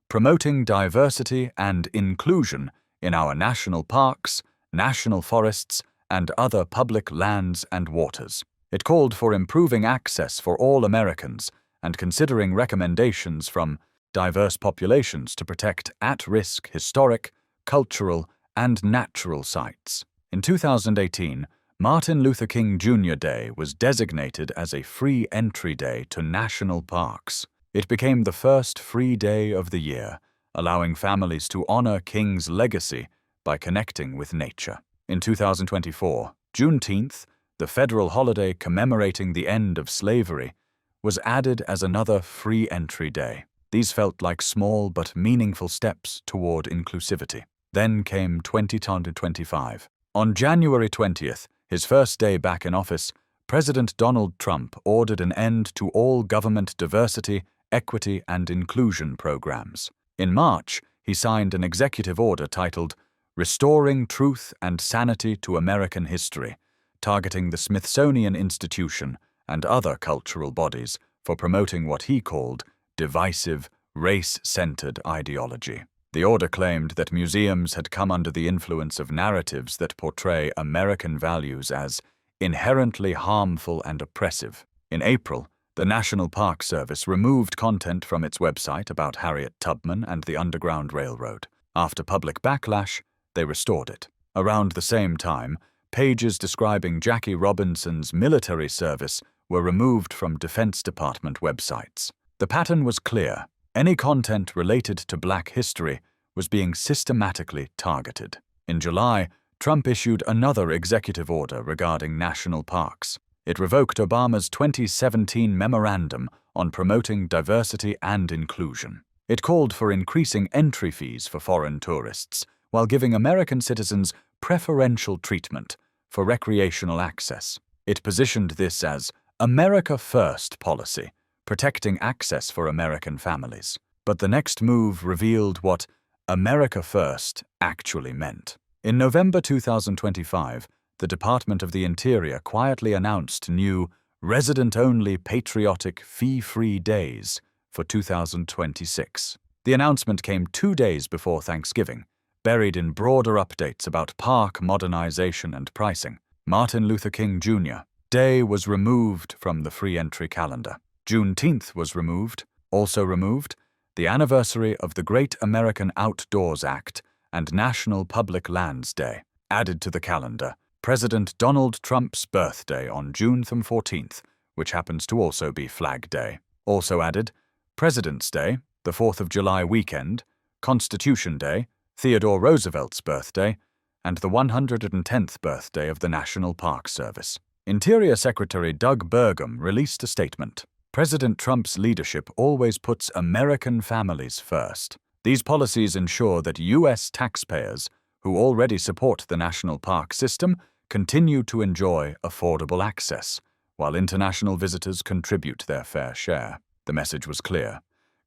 Promoting Diversity and Inclusion in Our National Parks, National Forests, and Other Public Lands and Waters. It called for improving access for all Americans and considering recommendations from diverse populations to protect at-risk historic, cultural, and natural sites. In 2018, Martin Luther King Jr. Day was designated as a free entry day to national parks. It became the first free day of the year, allowing families to honor King's legacy by connecting with nature. In 2024, Juneteenth, the federal holiday commemorating the end of slavery, was added as another free entry day. These felt like small but meaningful steps toward inclusivity. Then came 2025. On January 20th, his first day back in office, President Donald Trump ordered an end to all government diversity, equity, and inclusion programs. In March, he signed an executive order titled Restoring Truth and Sanity to American History, targeting the Smithsonian Institution and other cultural bodies for promoting what he called divisive, race-centered ideology. The order claimed that museums had come under the influence of narratives that portray American values as inherently harmful and oppressive. In April, the National Park Service removed content from its website about Harriet Tubman and the Underground Railroad. After public backlash, they restored it. Around the same time, pages describing Jackie Robinson's military service were removed from Defense Department websites. The pattern was clear. Any content related to Black history was being systematically targeted. In July, Trump issued another executive order regarding national parks. It revoked Obama's 2017 memorandum on promoting diversity and inclusion. It called for increasing entry fees for foreign tourists, while giving American citizens preferential treatment for recreational access. It positioned this as America First policy, protecting access for American families. But the next move revealed what America First actually meant. In November 2025, the Department of the Interior quietly announced new, resident-only patriotic fee-free days for 2026. The announcement came 2 days before Thanksgiving, buried in broader updates about park modernization and pricing. Martin Luther King Jr. Day was removed from the free entry calendar. Juneteenth was removed. Also removed, the anniversary of the Great American Outdoors Act and National Public Lands Day. Added to the calendar, President Donald Trump's birthday on June 14th, which happens to also be Flag Day. Also added, President's Day, the 4th of July weekend, Constitution Day, Theodore Roosevelt's birthday, and the 110th birthday of the National Park Service. Interior Secretary Doug Burgum released a statement. President Trump's leadership always puts American families first. These policies ensure that U.S. taxpayers, who already support the national park system, continue to enjoy affordable access, while international visitors contribute their fair share. The message was clear.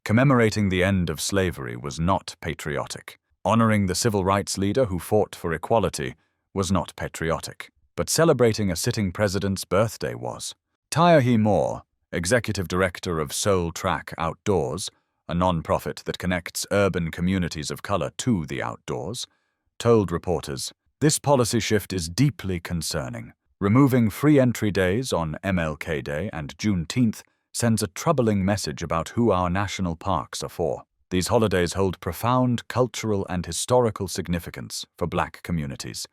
Commemorating the end of slavery was not patriotic. Honoring the civil rights leader who fought for equality was not patriotic. But celebrating a sitting president's birthday was. Tyahee Moore, Executive Director of Soul Track Outdoors, a non-profit that connects urban communities of color to the outdoors, told reporters, "This policy shift is deeply concerning. Removing free entry days on MLK Day and Juneteenth sends a troubling message about who our national parks are for. These holidays hold profound cultural and historical significance for Black communities,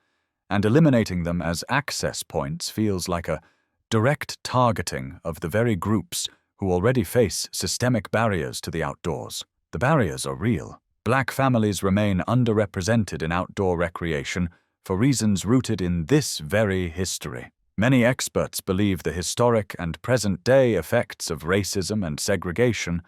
and eliminating them as access points feels like a direct targeting of the very groups who already face systemic barriers to the outdoors. The barriers are real. Black families remain underrepresented in outdoor recreation for reasons rooted in this very history. Many experts believe the historic and present-day effects of racism and segregation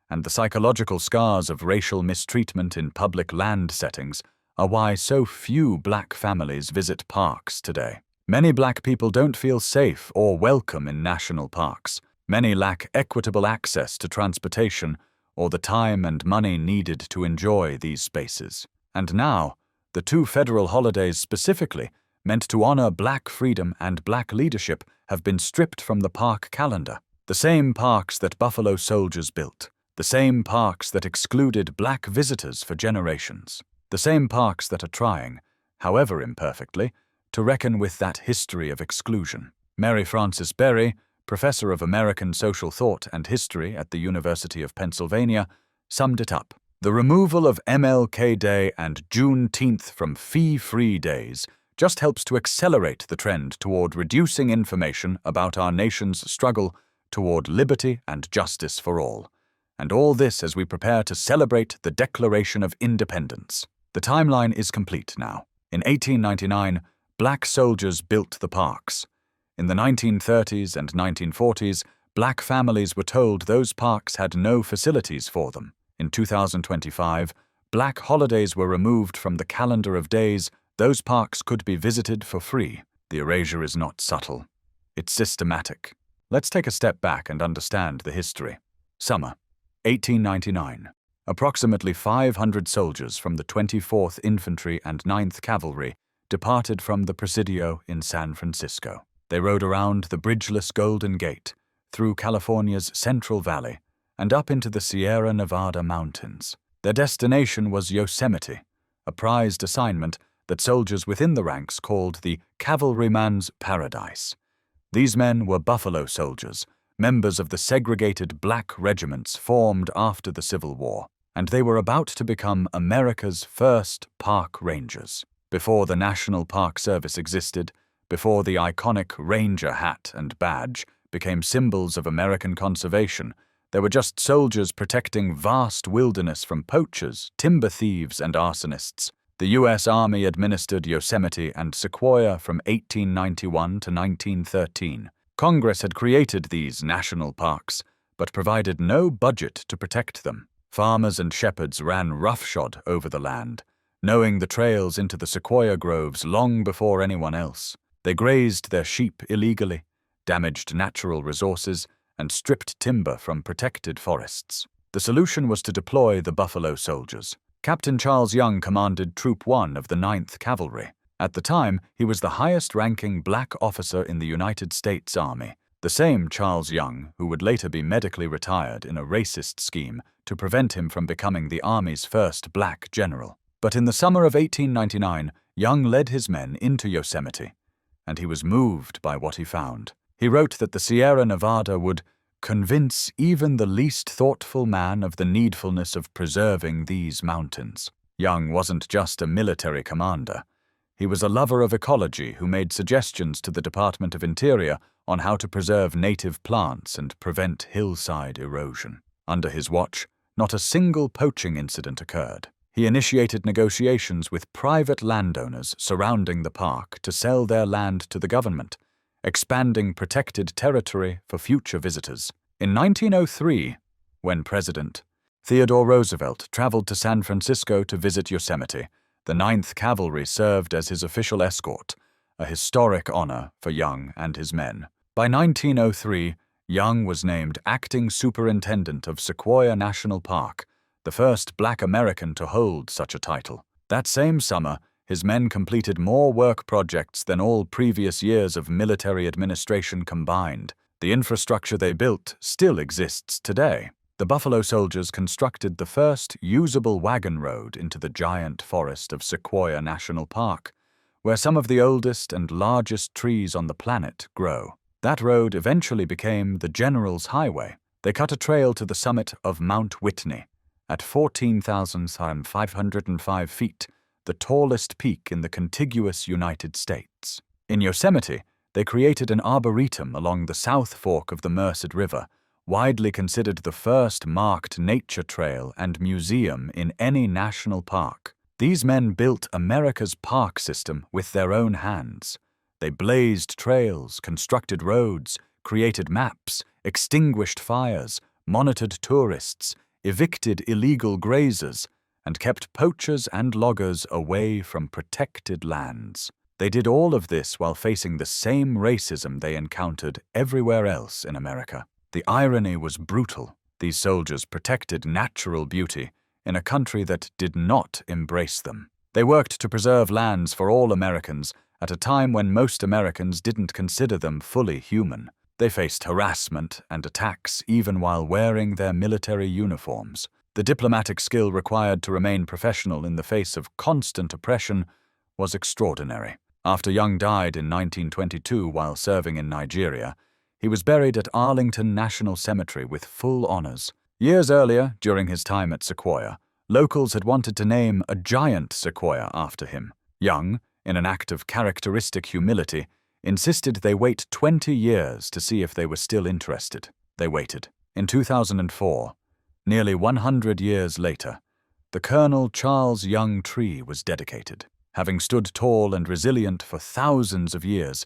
and the psychological scars of racial mistreatment in public land settings are why so few Black families visit parks today. Many Black people don't feel safe or welcome in national parks. Many lack equitable access to transportation or the time and money needed to enjoy these spaces. And now, the two federal holidays specifically, meant to honor Black freedom and Black leadership, have been stripped from the park calendar. The same parks that Buffalo Soldiers built. The same parks that excluded Black visitors for generations. The same parks that are trying, however imperfectly, to reckon with that history of exclusion. Mary Frances Berry, professor of American social thought and history at the University of Pennsylvania, summed it up. The removal of MLK Day and Juneteenth from fee-free days just helps to accelerate the trend toward reducing information about our nation's struggle toward liberty and justice for all. And all this as we prepare to celebrate the Declaration of Independence. The timeline is complete now. In 1899, Black soldiers built the parks. In the 1930s and 1940s, Black families were told those parks had no facilities for them. In 2025, Black holidays were removed from the calendar of days those parks could be visited for free. The erasure is not subtle. It's systematic. Let's take a step back and understand the history. Summer, 1899. Approximately 500 soldiers from the 24th Infantry and 9th Cavalry departed from the Presidio in San Francisco. They rode around the bridgeless Golden Gate, through California's Central Valley, and up into the Sierra Nevada mountains. Their destination was Yosemite, a prized assignment that soldiers within the ranks called the Cavalryman's Paradise. These men were Buffalo Soldiers, members of the segregated Black regiments formed after the Civil War, and they were about to become America's first park rangers. Before the National Park Service existed, before the iconic ranger hat and badge became symbols of American conservation, there were just soldiers protecting vast wilderness from poachers, timber thieves, and arsonists. The U.S. Army administered Yosemite and Sequoia from 1891 to 1913. Congress had created these national parks, but provided no budget to protect them. Farmers and shepherds ran roughshod over the land, knowing the trails into the sequoia groves long before anyone else. They grazed their sheep illegally, damaged natural resources, and stripped timber from protected forests. The solution was to deploy the Buffalo Soldiers. Captain Charles Young commanded Troop 1 of the 9th Cavalry. At the time, he was the highest-ranking Black officer in the United States Army, the same Charles Young who would later be medically retired in a racist scheme to prevent him from becoming the Army's first Black general. But in the summer of 1899, Young led his men into Yosemite, and he was moved by what he found. He wrote that the Sierra Nevada would convince even the least thoughtful man of the needfulness of preserving these mountains. Young wasn't just a military commander. He was a lover of ecology who made suggestions to the Department of Interior on how to preserve native plants and prevent hillside erosion. Under his watch, not a single poaching incident occurred. He initiated negotiations with private landowners surrounding the park to sell their land to the government, expanding protected territory for future visitors. In 1903, when President Theodore Roosevelt traveled to San Francisco to visit Yosemite, the 9th Cavalry served as his official escort, a historic honor for Young and his men. By 1903, Young was named acting superintendent of Sequoia National Park, the first Black American to hold such a title. That same summer, his men completed more work projects than all previous years of military administration combined. The infrastructure they built still exists today. The Buffalo Soldiers constructed the first usable wagon road into the giant forest of Sequoia National Park, where some of the oldest and largest trees on the planet grow. That road eventually became the General's Highway, They cut a trail to the summit of Mount Whitney, at 14,505 feet, the tallest peak in the contiguous United States. In Yosemite, they created an arboretum along the South Fork of the Merced River, widely considered the first marked nature trail and museum in any national park. These men built America's park system with their own hands. They blazed trails, constructed roads, created maps, extinguished fires, monitored tourists, evicted illegal grazers, and kept poachers and loggers away from protected lands. They did all of this while facing the same racism they encountered everywhere else in America. The irony was brutal. These soldiers protected natural beauty in a country that did not embrace them. They worked to preserve lands for all Americans at a time when most Americans didn't consider them fully human. They faced harassment and attacks even while wearing their military uniforms. The diplomatic skill required to remain professional in the face of constant oppression was extraordinary. After Young died in 1922 while serving in Nigeria, he was buried at Arlington National Cemetery with full honors. Years earlier, during his time at Sequoia, locals had wanted to name a giant sequoia after him. Young, in an act of characteristic humility, insisted they wait 20 years to see if they were still interested. They waited. In 2004, nearly 100 years later, the Colonel Charles Young tree was dedicated. Having stood tall and resilient for thousands of years,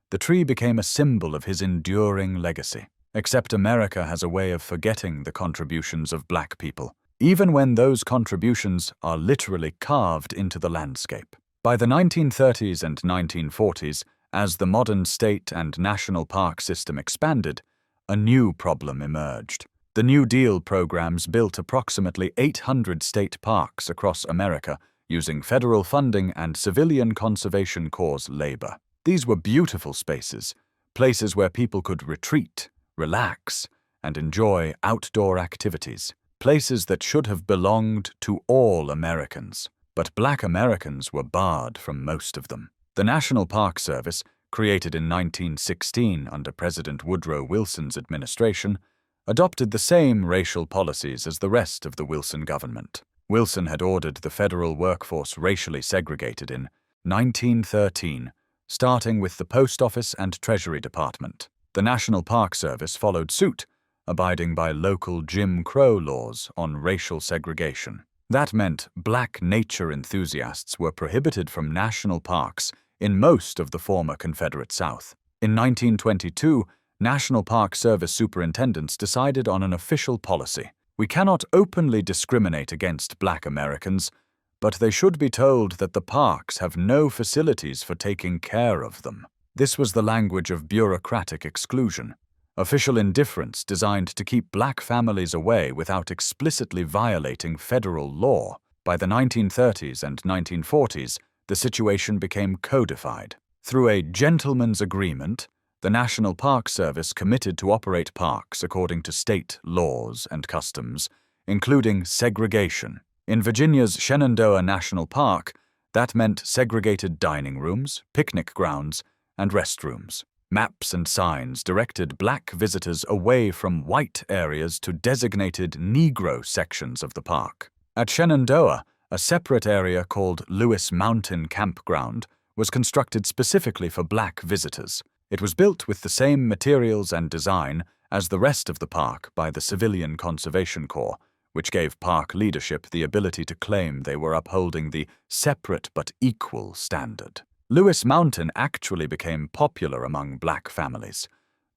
the tree became a symbol of his enduring legacy. Except America has a way of forgetting the contributions of black people, even when those contributions are literally carved into the landscape. By the 1930s and 1940s, as the modern state and national park system expanded, a new problem emerged. The New Deal programs built approximately 800 state parks across America using federal funding and civilian conservation corps labor. These were beautiful spaces, places where people could retreat, relax, and enjoy outdoor activities, places that should have belonged to all Americans. But black Americans were barred from most of them. The National Park Service, created in 1916 under President Woodrow Wilson's administration, adopted the same racial policies as the rest of the Wilson government. Wilson had ordered the federal workforce racially segregated in 1913, starting with the Post Office and Treasury Department. The National Park Service followed suit, abiding by local Jim Crow laws on racial segregation. That meant black nature enthusiasts were prohibited from national parks in most of the former Confederate South. In 1922, National Park Service superintendents decided on an official policy. We cannot openly discriminate against black Americans, but they should be told that the parks have no facilities for taking care of them. This was the language of bureaucratic exclusion, official indifference designed to keep black families away without explicitly violating federal law. By the 1930s and 1940s, the situation became codified. Through a gentleman's agreement, the National Park Service committed to operate parks according to state laws and customs, including segregation. In Virginia's Shenandoah National Park, that meant segregated dining rooms, picnic grounds, and restrooms. Maps and signs directed black visitors away from white areas to designated Negro sections of the park. At Shenandoah, a separate area called Lewis Mountain Campground was constructed specifically for black visitors. It was built with the same materials and design as the rest of the park by the Civilian Conservation Corps, which gave park leadership the ability to claim they were upholding the separate but equal standard. Lewis Mountain actually became popular among black families.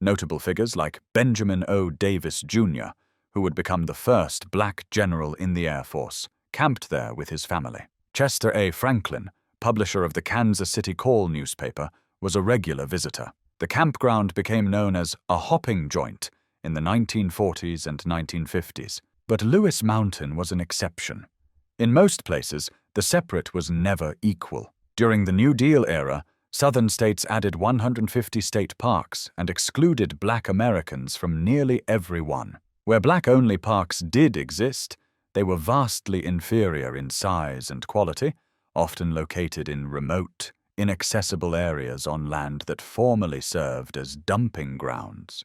Notable figures like Benjamin O. Davis, Jr., who would become the first black general in the Air Force, camped there with his family. Chester A. Franklin, publisher of the Kansas City Call newspaper, was a regular visitor. The campground became known as a hopping joint in the 1940s and 1950s. But Lewis Mountain was an exception. In most places, the separate was never equal. During the New Deal era, Southern states added 150 state parks and excluded black Americans from nearly every one. Where black-only parks did exist, they were vastly inferior in size and quality, often located in remote, inaccessible areas on land that formerly served as dumping grounds.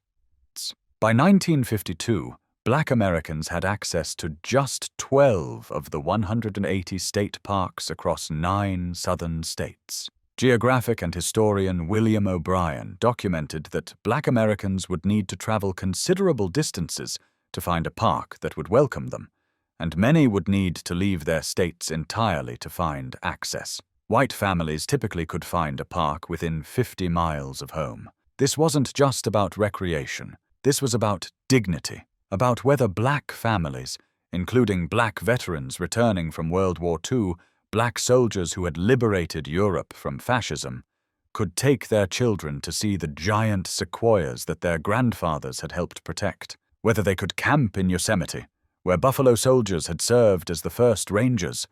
By 1952, Black Americans had access to just 12 of the 180 state parks across 9 southern states. Geographic and historian William O'Brien documented that Black Americans would need to travel considerable distances to find a park that would welcome them, and many would need to leave their states entirely to find access. White families typically could find a park within 50 miles of home. This wasn't just about recreation. This was about dignity, about whether Black families, including Black veterans returning from World War II, Black soldiers who had liberated Europe from fascism, could take their children to see the giant sequoias that their grandfathers had helped protect, whether they could camp in Yosemite, where Buffalo Soldiers had served as the first rangers,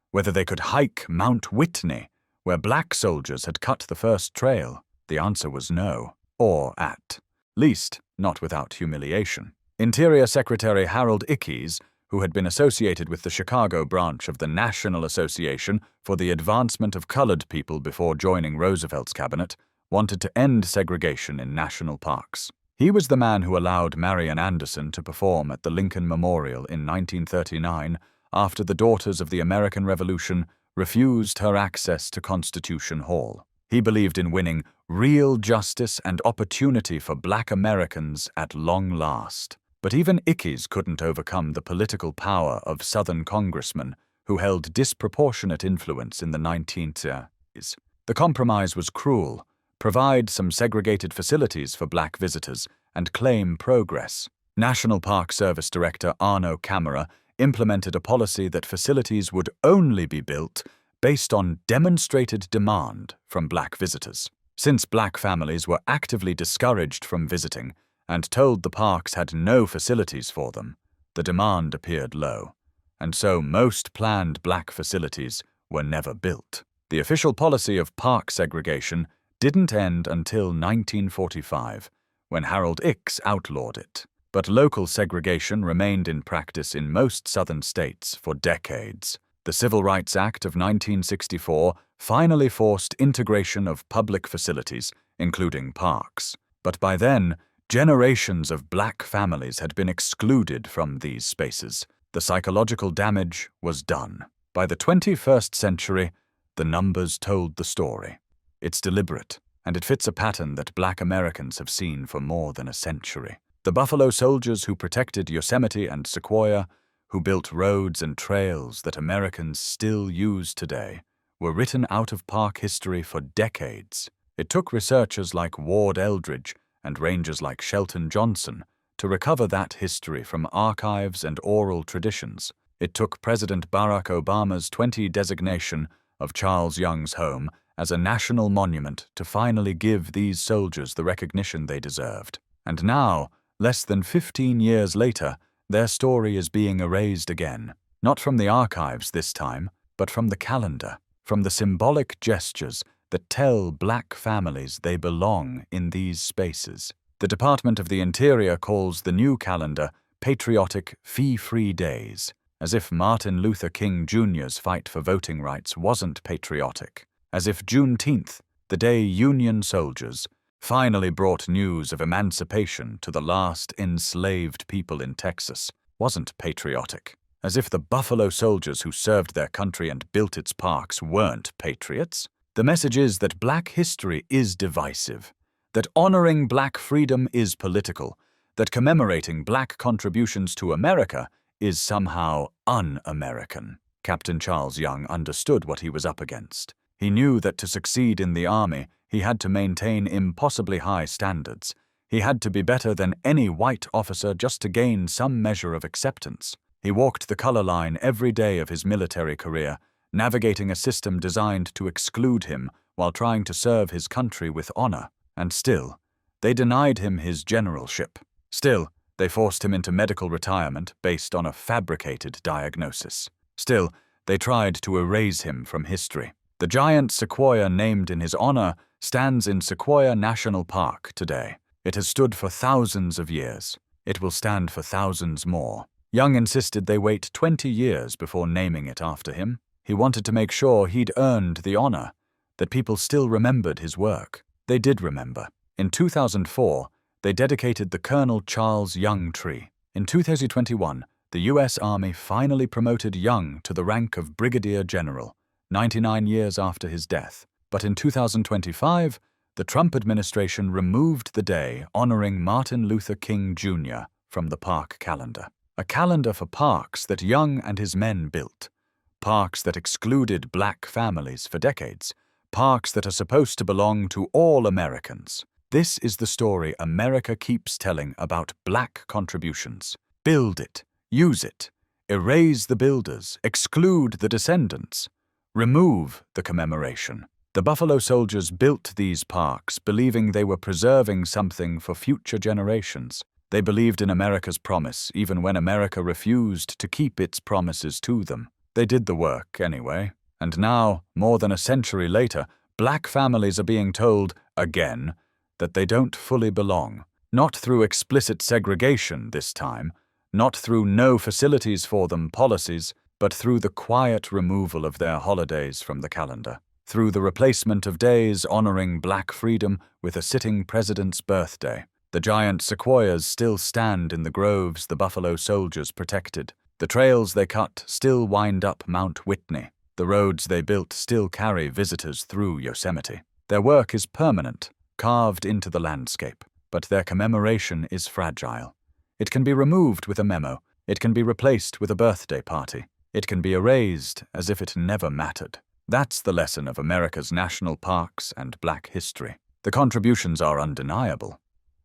whether they could hike Mount Whitney, where Black soldiers had cut the first trail. The answer was no, or at least not without humiliation. Interior Secretary Harold Ickes, who had been associated with the Chicago branch of the National Association for the Advancement of Colored People before joining Roosevelt's cabinet, wanted to end segregation in national parks. He was the man who allowed Marian Anderson to perform at the Lincoln Memorial in 1939 after the Daughters of the American Revolution refused her access to Constitution Hall. He believed in winning real justice and opportunity for Black Americans at long last. But even Ickes couldn't overcome the political power of Southern congressmen who held disproportionate influence in the 1930s. The compromise was cruel: provide some segregated facilities for Black visitors and claim progress. National Park Service Director Arno Camara implemented a policy that facilities would only be built based on demonstrated demand from Black visitors. Since Black families were actively discouraged from visiting and told the parks had no facilities for them, the demand appeared low, and so most planned Black facilities were never built. The official policy of park segregation didn't end until 1945, when Harold Ickes outlawed it. But local segregation remained in practice in most southern states for decades. The Civil Rights Act of 1964 finally forced integration of public facilities, including parks. But by then, generations of Black families had been excluded from these spaces. The psychological damage was done. By the 21st century, the numbers told the story. It's deliberate, and it fits a pattern that Black Americans have seen for more than a century. The Buffalo Soldiers who protected Yosemite and Sequoia, who built roads and trails that Americans still use today, were written out of park history for decades. It took researchers like Ward Eldridge and rangers like Shelton Johnson to recover that history from archives and oral traditions. It took President Barack Obama's 2020 designation of Charles Young's home as a national monument to finally give these soldiers the recognition they deserved. And now, less than 15 years later, their story is being erased again, not from the archives this time, but from the calendar, from the symbolic gestures that tell Black families they belong in these spaces. The Department of the Interior calls the new calendar Patriotic Fee-Free Days, as if Martin Luther King Jr.'s fight for voting rights wasn't patriotic, as if Juneteenth, the day Union soldiers finally brought news of emancipation to the last enslaved people in Texas, wasn't patriotic, as if the Buffalo Soldiers who served their country and built its parks weren't patriots. The message is that Black history is divisive, that honoring Black freedom is political, that commemorating Black contributions to America is somehow un-American. Captain Charles Young understood what he was up against. He knew that to succeed in the Army, he had to maintain impossibly high standards. He had to be better than any white officer just to gain some measure of acceptance. He walked the color line every day of his military career, navigating a system designed to exclude him while trying to serve his country with honor. And still, they denied him his generalship. Still, they forced him into medical retirement based on a fabricated diagnosis. Still, they tried to erase him from history. The giant sequoia named in his honor stands in Sequoia National Park today. It has stood for thousands of years. It will stand for thousands more. Young insisted they wait 20 years before naming it after him. He wanted to make sure he'd earned the honor, that people still remembered his work. They did remember. In 2004, They dedicated the Colonel Charles Young tree. In 2021, the U.S. Army finally promoted Young to the rank of Brigadier General, 99 years after his death. But in 2025, the Trump administration removed the day honoring Martin Luther King Jr. from the park calendar. A calendar for parks that Young and his men built. Parks that excluded black families for decades. Parks that are supposed to belong to all Americans. This is the story America keeps telling about black contributions. Build it. Use it. Erase the builders. Exclude the descendants. Remove the commemoration. The Buffalo Soldiers built these parks believing they were preserving something for future generations. They believed in America's promise even when America refused to keep its promises to them. They did the work anyway. And now, more than a century later, black families are being told, again, that they don't fully belong. Not through explicit segregation this time, not through no facilities for them policies, but through the quiet removal of their holidays from the calendar. Through the replacement of days honoring black freedom with a sitting president's birthday. The giant sequoias still stand in the groves the Buffalo Soldiers protected. The trails they cut still wind up Mount Whitney. The roads they built still carry visitors through Yosemite. Their work is permanent, carved into the landscape, but their commemoration is fragile. It can be removed with a memo. It can be replaced with a birthday party. It can be erased as if it never mattered. That's the lesson of America's national parks and black history. The contributions are undeniable.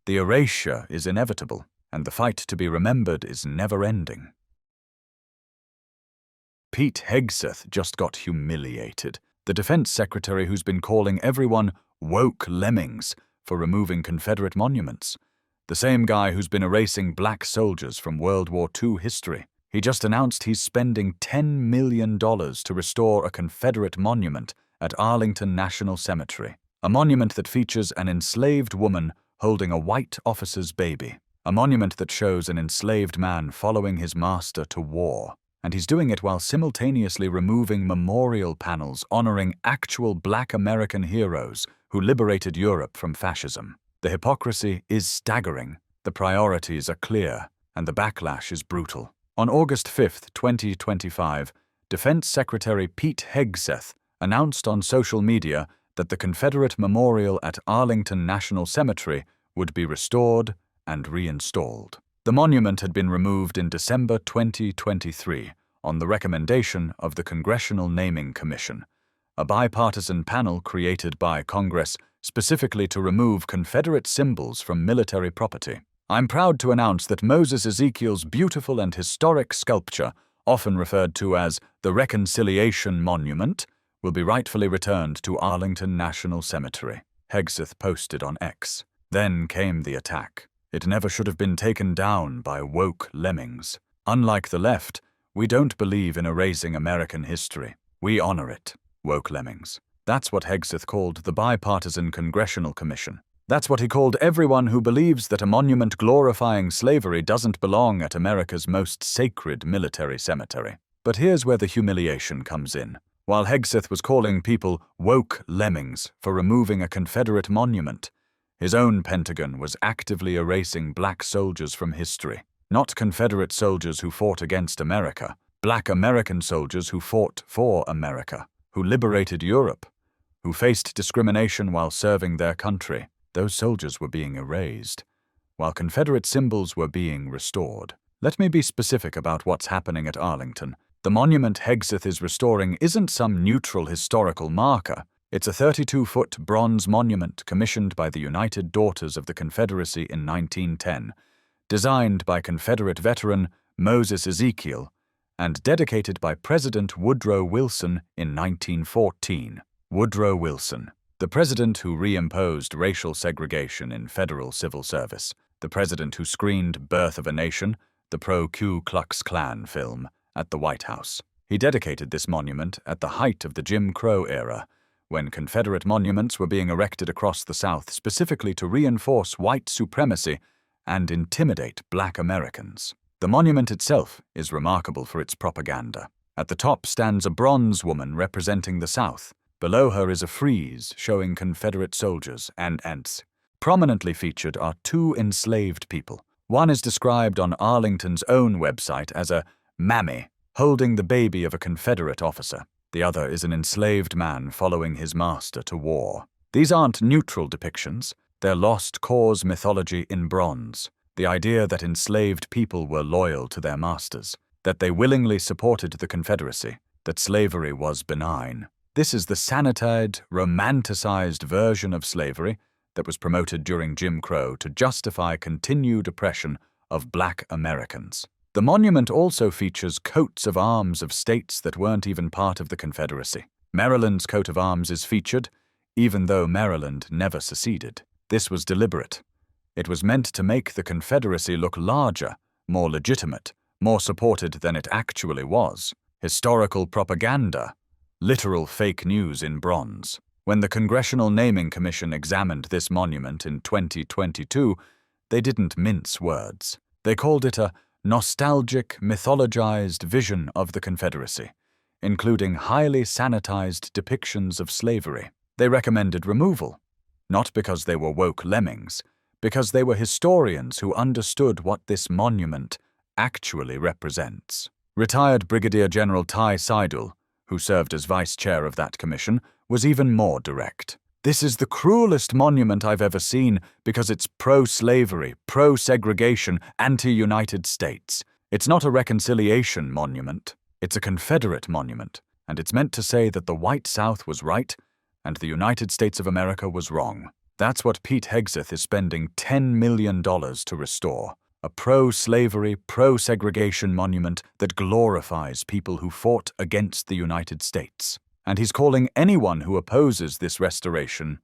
The erasure is inevitable, and the fight to be remembered is never-ending. Pete Hegseth just got humiliated. The defense secretary who's been calling everyone woke lemmings for removing Confederate monuments. The same guy who's been erasing black soldiers from World War II history. He just announced he's spending $10 million to restore a Confederate monument at Arlington National Cemetery. A monument that features an enslaved woman holding a white officer's baby. A monument that shows an enslaved man following his master to war. And he's doing it while simultaneously removing memorial panels honoring actual black American heroes who liberated Europe from fascism. The hypocrisy is staggering, the priorities are clear, and the backlash is brutal. On August 5, 2025, Defense Secretary Pete Hegseth announced on social media that the Confederate Memorial at Arlington National Cemetery would be restored and reinstalled. The monument had been removed in December 2023 on the recommendation of the Congressional Naming Commission, a bipartisan panel created by Congress specifically to remove Confederate symbols from military property. I'm proud to announce that Moses Ezekiel's beautiful and historic sculpture, often referred to as the Reconciliation Monument, will be rightfully returned to Arlington National Cemetery, Hegseth posted on X. Then came the attack. It never should have been taken down by woke lemmings. Unlike the left, we don't believe in erasing American history. We honor it, woke lemmings. That's what Hegseth called the Bipartisan Congressional Commission. That's what he called everyone who believes that a monument glorifying slavery doesn't belong at America's most sacred military cemetery. But here's where the humiliation comes in. While Hegseth was calling people woke lemmings for removing a Confederate monument, his own Pentagon was actively erasing black soldiers from history. Not Confederate soldiers who fought against America, black American soldiers who fought for America, who liberated Europe, who faced discrimination while serving their country. Those soldiers were being erased, while Confederate symbols were being restored. Let me be specific about what's happening at Arlington. The monument Hegseth is restoring isn't some neutral historical marker. It's a 32-foot bronze monument commissioned by the United Daughters of the Confederacy in 1910, designed by Confederate veteran Moses Ezekiel, and dedicated by President Woodrow Wilson in 1914. Woodrow Wilson, the president who reimposed racial segregation in federal civil service, the president who screened Birth of a Nation, the pro-Ku Klux Klan film, at the White House. He dedicated this monument at the height of the Jim Crow era, when Confederate monuments were being erected across the South specifically to reinforce white supremacy and intimidate black Americans. The monument itself is remarkable for its propaganda. At the top stands a bronze woman representing the South. Below her is a frieze showing Confederate soldiers and ants. Prominently featured are two enslaved people. One is described on Arlington's own website as a mammy holding the baby of a Confederate officer. The other is an enslaved man following his master to war. These aren't neutral depictions, they're lost cause mythology in bronze. The idea that enslaved people were loyal to their masters, that they willingly supported the Confederacy, that slavery was benign. This is the sanitized, romanticized version of slavery that was promoted during Jim Crow to justify continued oppression of Black Americans. The monument also features coats of arms of states that weren't even part of the Confederacy. Maryland's coat of arms is featured, even though Maryland never seceded. This was deliberate. It was meant to make the Confederacy look larger, more legitimate, more supported than it actually was. Historical propaganda, literal fake news in bronze. When the Congressional Naming Commission examined this monument in 2022, they didn't mince words. They called it a nostalgic, mythologized vision of the Confederacy, including highly sanitized depictions of slavery. They recommended removal, not because they were woke lemmings, because they were historians who understood what this monument actually represents. Retired Brigadier General Ty Seidel, who served as vice chair of that commission, was even more direct. "This is the cruelest monument I've ever seen because it's pro-slavery, pro-segregation, anti-United States. It's not a reconciliation monument. It's a Confederate monument, and it's meant to say that the white South was right and the United States of America was wrong." That's what Pete Hegseth is spending $10 million to restore. A pro-slavery, pro-segregation monument that glorifies people who fought against the United States. And he's calling anyone who opposes this restoration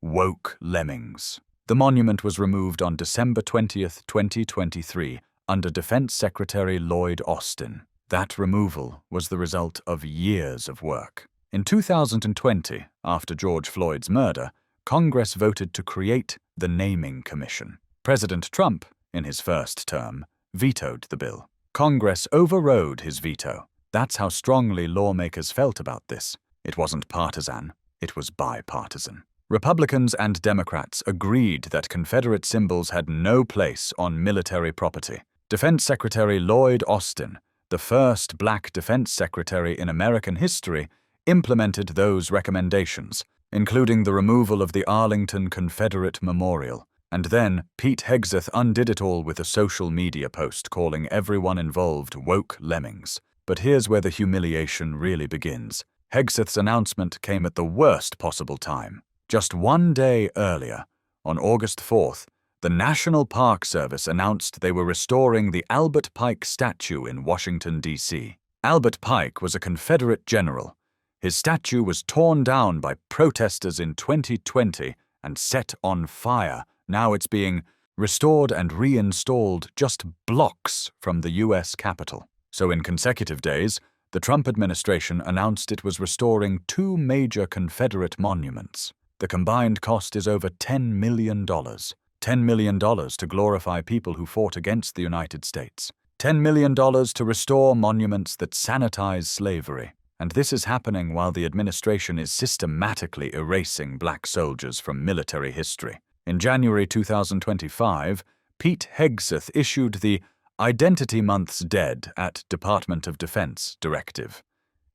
woke lemmings. The monument was removed on December 20th, 2023, under Defense Secretary Lloyd Austin. That removal was the result of years of work. In 2020, after George Floyd's murder, Congress voted to create the Naming Commission. President Trump, in his first term, vetoed the bill. Congress overrode his veto. That's how strongly lawmakers felt about this. It wasn't partisan, it was bipartisan. Republicans and Democrats agreed that Confederate symbols had no place on military property. Defense Secretary Lloyd Austin, the first Black defense secretary in American history, implemented those recommendations, including the removal of the Arlington Confederate Memorial. And then, Pete Hegseth undid it all with a social media post calling everyone involved woke lemmings. But here's where the humiliation really begins. Hegseth's announcement came at the worst possible time. Just one day earlier, on August 4th, the National Park Service announced they were restoring the Albert Pike statue in Washington, D.C. Albert Pike was a Confederate general. His statue was torn down by protesters in 2020 and set on fire. Now it's being restored and reinstalled just blocks from the U.S. Capitol. So in consecutive days, the Trump administration announced it was restoring two major Confederate monuments. The combined cost is over $10 million. $10 million to glorify people who fought against the United States. $10 million to restore monuments that sanitize slavery. And this is happening while the administration is systematically erasing Black soldiers from military history. In January 2025, Pete Hegseth issued the Identity Month's Dead at Department of Defense directive.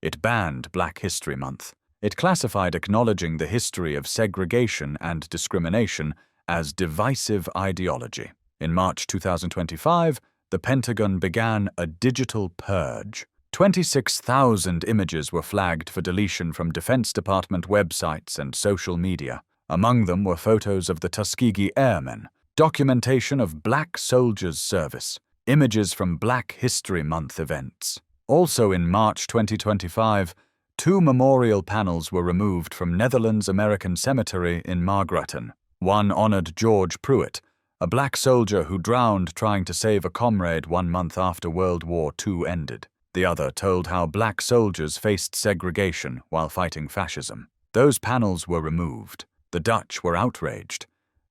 It banned Black History Month. It classified acknowledging the history of segregation and discrimination as divisive ideology. In March 2025, the Pentagon began a digital purge. 26,000 images were flagged for deletion from Defense Department websites and social media. Among them were photos of the Tuskegee Airmen, documentation of Black soldiers' service, images from Black History Month events. Also in March 2025, two memorial panels were removed from Netherlands American Cemetery in Margraten. One honored George Pruitt, a Black soldier who drowned trying to save a comrade 1 month after World War II ended. The other told how Black soldiers faced segregation while fighting fascism. Those panels were removed. The Dutch were outraged.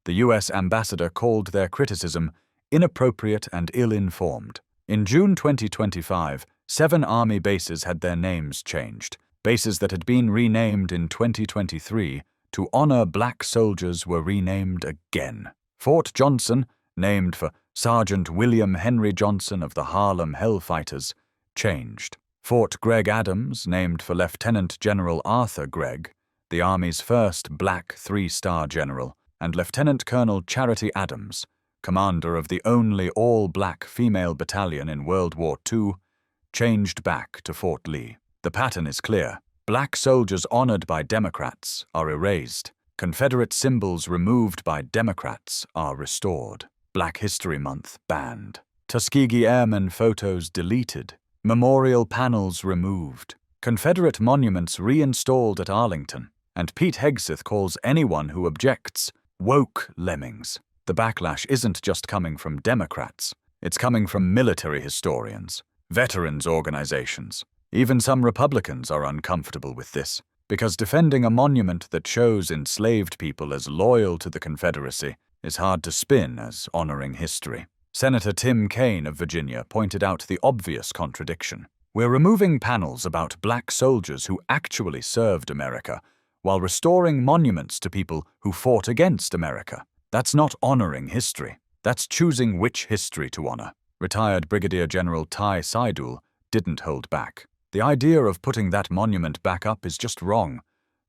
The U.S. ambassador called their criticism inappropriate and ill-informed. In June 2025, 7 Army bases had their names changed. Bases that had been renamed in 2023 to honor black soldiers were renamed again. Fort Johnson, named for Sergeant William Henry Johnson of the Harlem Hellfighters, changed. Fort Gregg Adams, named for Lieutenant General Arthur Gregg, the Army's first black three-star general, and Lieutenant Colonel Charity Adams, commander of the only all-black female battalion in World War II, changed back to Fort Lee. The pattern is clear. Black soldiers honored by Democrats are erased. Confederate symbols removed by Democrats are restored. Black History Month banned. Tuskegee Airmen photos deleted. Memorial panels removed. Confederate monuments reinstalled at Arlington. And Pete Hegseth calls anyone who objects woke lemmings. The backlash isn't just coming from Democrats. It's coming from military historians, veterans organizations. Even some Republicans are uncomfortable with this, because defending a monument that shows enslaved people as loyal to the Confederacy is hard to spin as honoring history. Senator Tim Kaine of Virginia pointed out the obvious contradiction. We're removing panels about black soldiers who actually served America, while restoring monuments to people who fought against America. That's not honoring history. That's choosing which history to honor. Retired Brigadier General Ty Seidul didn't hold back. The idea of putting that monument back up is just wrong.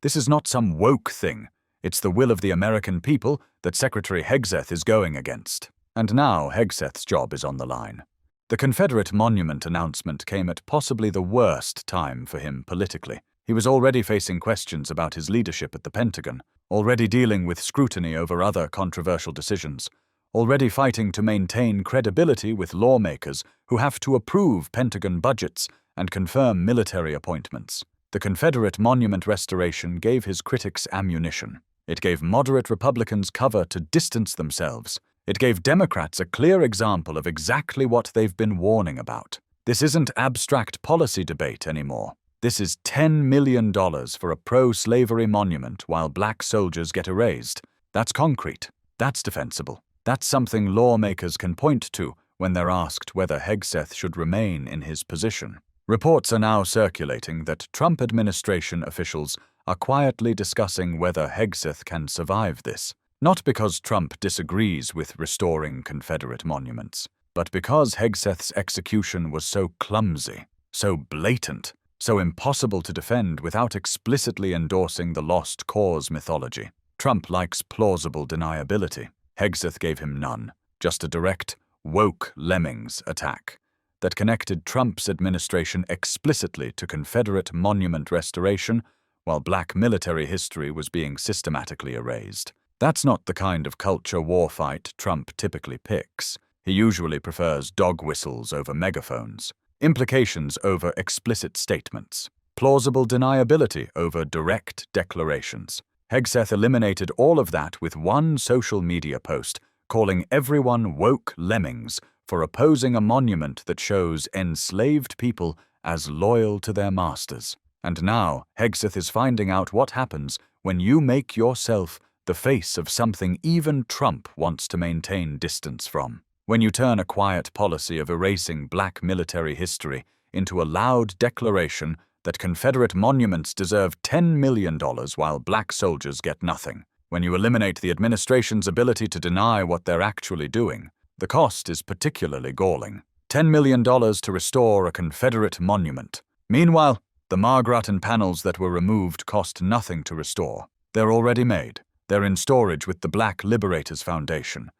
This is not some woke thing. It's the will of the American people that Secretary Hegseth is going against. And now Hegseth's job is on the line. The Confederate monument announcement came at possibly the worst time for him politically. He was already facing questions about his leadership at the Pentagon, already dealing with scrutiny over other controversial decisions, already fighting to maintain credibility with lawmakers who have to approve Pentagon budgets and confirm military appointments. The Confederate monument restoration gave his critics ammunition. It gave moderate Republicans cover to distance themselves. It gave Democrats a clear example of exactly what they've been warning about. This isn't abstract policy debate anymore. This is $10 million for a pro-slavery monument while black soldiers get erased. That's concrete. That's defensible. That's something lawmakers can point to when they're asked whether Hegseth should remain in his position. Reports are now circulating that Trump administration officials are quietly discussing whether Hegseth can survive this, not because Trump disagrees with restoring Confederate monuments, but because Hegseth's execution was so clumsy, so blatant, so impossible to defend without explicitly endorsing the lost cause mythology. Trump likes plausible deniability. Hegseth gave him none, just a direct, woke lemmings attack that connected Trump's administration explicitly to Confederate monument restoration while black military history was being systematically erased. That's not the kind of culture war fight Trump typically picks. He usually prefers dog whistles over megaphones, implications over explicit statements, plausible deniability over direct declarations. Hegseth eliminated all of that with one social media post, calling everyone woke lemmings for opposing a monument that shows enslaved people as loyal to their masters. And now Hegseth is finding out what happens when you make yourself the face of something even Trump wants to maintain distance from. When you turn a quiet policy of erasing black military history into a loud declaration that Confederate monuments deserve $10 million while black soldiers get nothing. When you eliminate the administration's ability to deny what they're actually doing, the cost is particularly galling. $10 million to restore a Confederate monument. Meanwhile, the Margrattan panels that were removed cost nothing to restore. They're already made. They're in storage with the Black Liberators Foundation.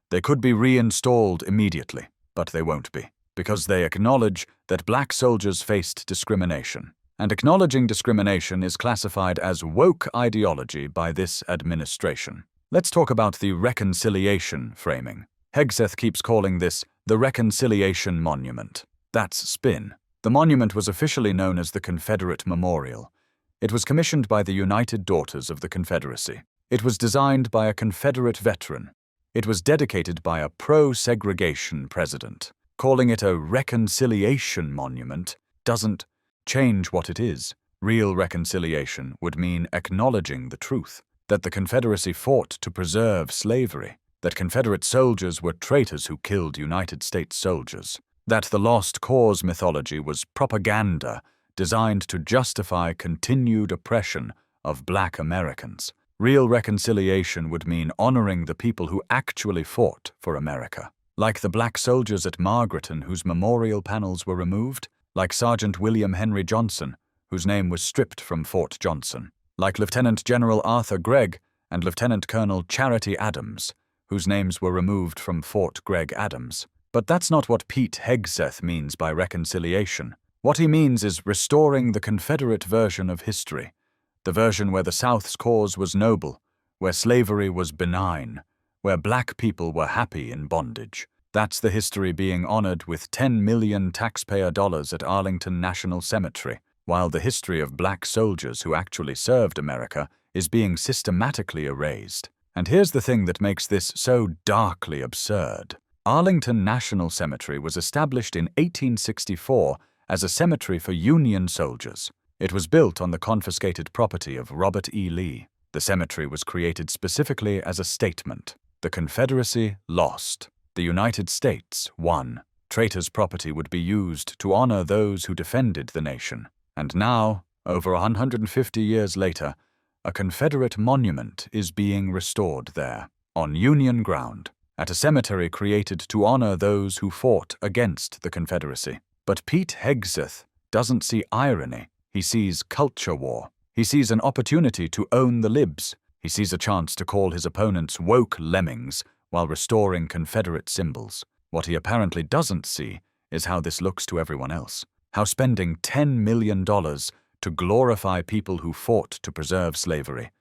They could be reinstalled immediately, but they won't be, because they acknowledge that black soldiers faced discrimination. And acknowledging discrimination is classified as woke ideology by this administration. Let's talk about the reconciliation framing. Hegseth keeps calling this the Reconciliation Monument. That's spin. The monument was officially known as the Confederate Memorial. It was commissioned by the United Daughters of the Confederacy. It was designed by a Confederate veteran. It was dedicated by a pro-segregation president. Calling it a reconciliation monument doesn't change what it is. Real reconciliation would mean acknowledging the truth, that the Confederacy fought to preserve slavery, that Confederate soldiers were traitors who killed United States soldiers, that the lost cause mythology was propaganda designed to justify continued oppression of black Americans. Real reconciliation would mean honoring the people who actually fought for America. Like the black soldiers at Margareton whose memorial panels were removed, like Sergeant William Henry Johnson, whose name was stripped from Fort Johnson, like Lieutenant General Arthur Gregg and Lieutenant Colonel Charity Adams, whose names were removed from Fort Gregg Adams. But that's not what Pete Hegseth means by reconciliation. What he means is restoring the Confederate version of history, the version where the South's cause was noble, where slavery was benign, where black people were happy in bondage. That's the history being honored with $10 million taxpayer dollars at Arlington National Cemetery, while the history of black soldiers who actually served America is being systematically erased. And here's the thing that makes this so darkly absurd. Arlington National Cemetery was established in 1864 as a cemetery for Union soldiers. It was built on the confiscated property of Robert E. Lee. The cemetery was created specifically as a statement. The Confederacy lost. The United States won. Traitors' property would be used to honor those who defended the nation. And now, over 150 years later, a Confederate monument is being restored there, on Union ground, at a cemetery created to honor those who fought against the Confederacy. But Pete Hegseth doesn't see irony. He sees culture war. He sees an opportunity to own the libs. He sees a chance to call his opponents woke lemmings while restoring Confederate symbols. What he apparently doesn't see is how this looks to everyone else. How spending $10 million to glorify people who fought to preserve slavery,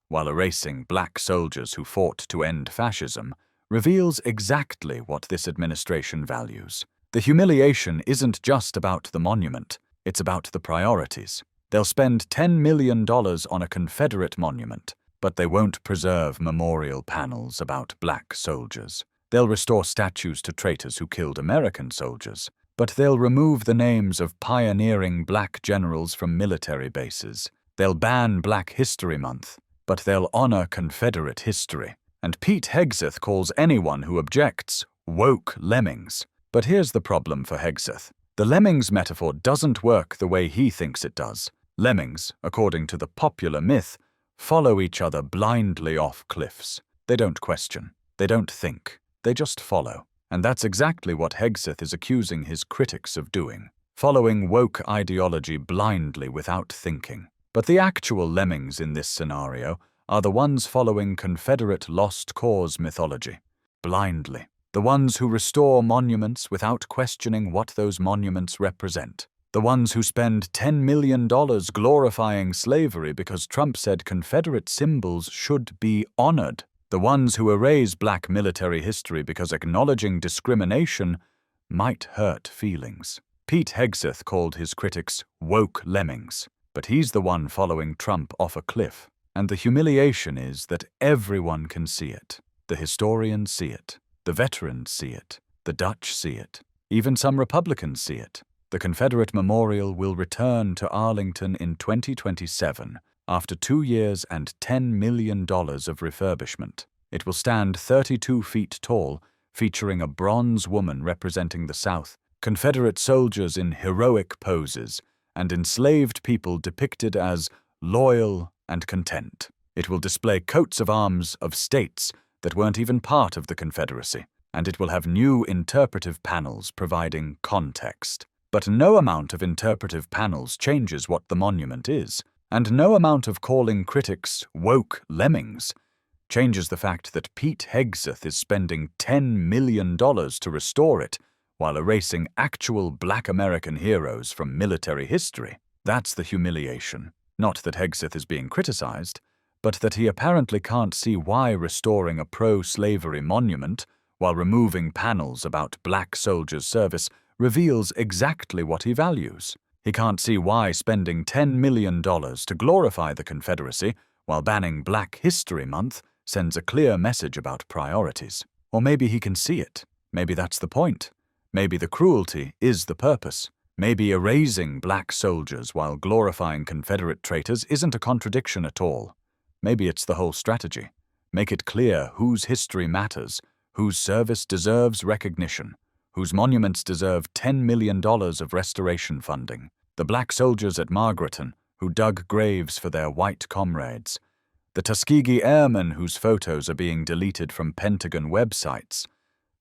while erasing black soldiers who fought to end fascism, reveals exactly what this administration values. The humiliation isn't just about the monument. It's about the priorities. They'll spend $10 million on a Confederate monument, but they won't preserve memorial panels about black soldiers. They'll restore statues to traitors who killed American soldiers, but they'll remove the names of pioneering black generals from military bases. They'll ban Black History Month, but they'll honor Confederate history. And Pete Hegseth calls anyone who objects woke lemmings. But here's the problem for Hegseth. The lemmings metaphor doesn't work the way he thinks it does. Lemmings, according to the popular myth, follow each other blindly off cliffs. They don't question. They don't think. They just follow. And that's exactly what Hegseth is accusing his critics of doing. Following woke ideology blindly without thinking. But the actual lemmings in this scenario are the ones following Confederate lost cause mythology. Blindly. The ones who restore monuments without questioning what those monuments represent. The ones who spend $10 million glorifying slavery because Trump said Confederate symbols should be honored. The ones who erase black military history because acknowledging discrimination might hurt feelings. Pete Hegseth called his critics woke lemmings, but he's the one following Trump off a cliff. And the humiliation is that everyone can see it. The historians see it. The veterans see it. The Dutch see it. Even some Republicans see it. The Confederate Memorial will return to Arlington in 2027 after 2 years and $10 million of refurbishment. It will stand 32 feet tall, featuring a bronze woman representing the South, Confederate soldiers in heroic poses, and enslaved people depicted as loyal and content. It will display coats of arms of states that weren't even part of the Confederacy, and it will have new interpretive panels providing context. But no amount of interpretive panels changes what the monument is, and no amount of calling critics woke lemmings changes the fact that Pete Hegseth is spending $10 million to restore it while erasing actual black American heroes from military history. That's the humiliation. Not that Hegseth is being criticized, but that he apparently can't see why restoring a pro-slavery monument while removing panels about black soldiers' service reveals exactly what he values. He can't see why spending $10 million to glorify the Confederacy while banning Black History Month sends a clear message about priorities. Or maybe he can see it. Maybe that's the point. Maybe the cruelty is the purpose. Maybe erasing black soldiers while glorifying Confederate traitors isn't a contradiction at all. Maybe it's the whole strategy. Make it clear whose history matters, whose service deserves recognition, whose monuments deserve $10 million of restoration funding. The black soldiers at Margareton, who dug graves for their white comrades. the Tuskegee Airmen whose photos are being deleted from Pentagon websites,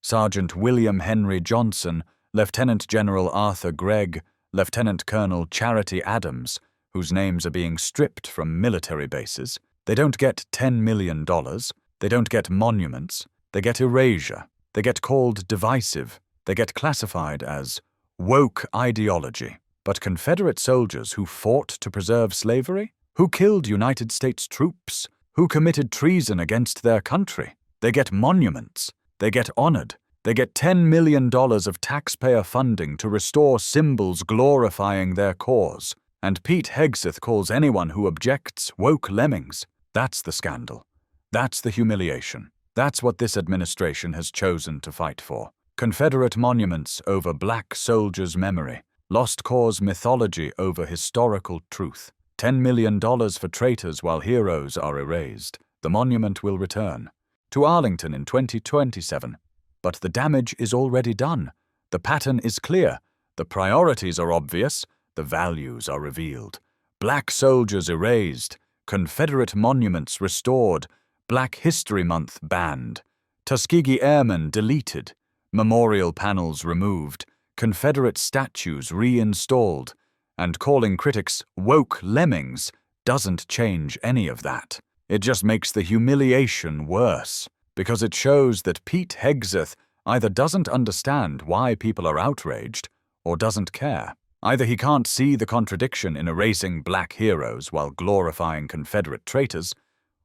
Sergeant William Henry Johnson, Lieutenant General Arthur Gregg, Lieutenant Colonel Charity Adams, whose names are being stripped from military bases. They don't get $10 million. They don't get monuments. They get erasure. They get called divisive. They get classified as woke ideology. But Confederate soldiers who fought to preserve slavery? Who killed United States troops? Who committed treason against their country? They get monuments. They get honored. They get $10 million of taxpayer funding to restore symbols glorifying their cause. And Pete Hegseth calls anyone who objects woke lemmings. That's the scandal. That's the humiliation. That's what this administration has chosen to fight for. Confederate monuments over black soldiers' memory. Lost cause mythology over historical truth. $10 million for traitors while heroes are erased. The monument will return to Arlington in 2027. But the damage is already done. The pattern is clear. The priorities are obvious. The values are revealed. Black soldiers erased. Confederate monuments restored. Black History Month banned. Tuskegee Airmen deleted. Memorial panels removed. Confederate statues reinstalled. And calling critics woke lemmings doesn't change any of that. It just makes the humiliation worse, because it shows that Pete Hegseth either doesn't understand why people are outraged or doesn't care. Either he can't see the contradiction in erasing black heroes while glorifying Confederate traitors,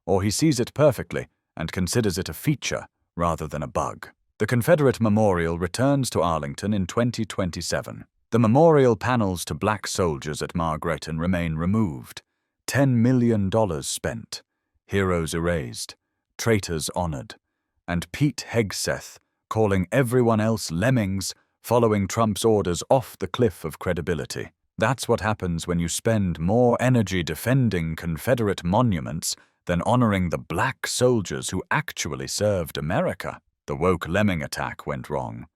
or he sees it perfectly and considers it a feature rather than a bug. The Confederate Memorial returns to Arlington in 2027. The memorial panels to black soldiers at Margretton remain removed. $10 million spent. Heroes erased. Traitors honored. And Pete Hegseth calling everyone else lemmings, following Trump's orders off the cliff of credibility. That's what happens when you spend more energy defending Confederate monuments than honoring the black soldiers who actually served America. The woke lemming attack went wrong,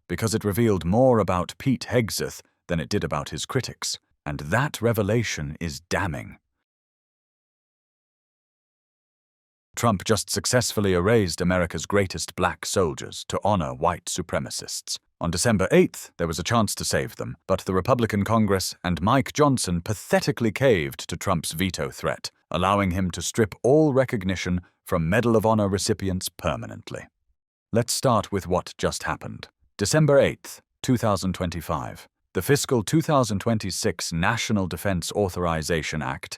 because it revealed more about Pete Hegseth than it did about his critics, and that revelation is damning. Trump just successfully erased America's greatest black soldiers to honor white supremacists. On December 8th, there was a chance to save them, but the Republican Congress and Mike Johnson pathetically caved to Trump's veto threat, allowing him to strip all recognition from Medal of Honor recipients permanently. Let's start with what just happened. December 8th, 2025. The fiscal 2026 National Defense Authorization Act,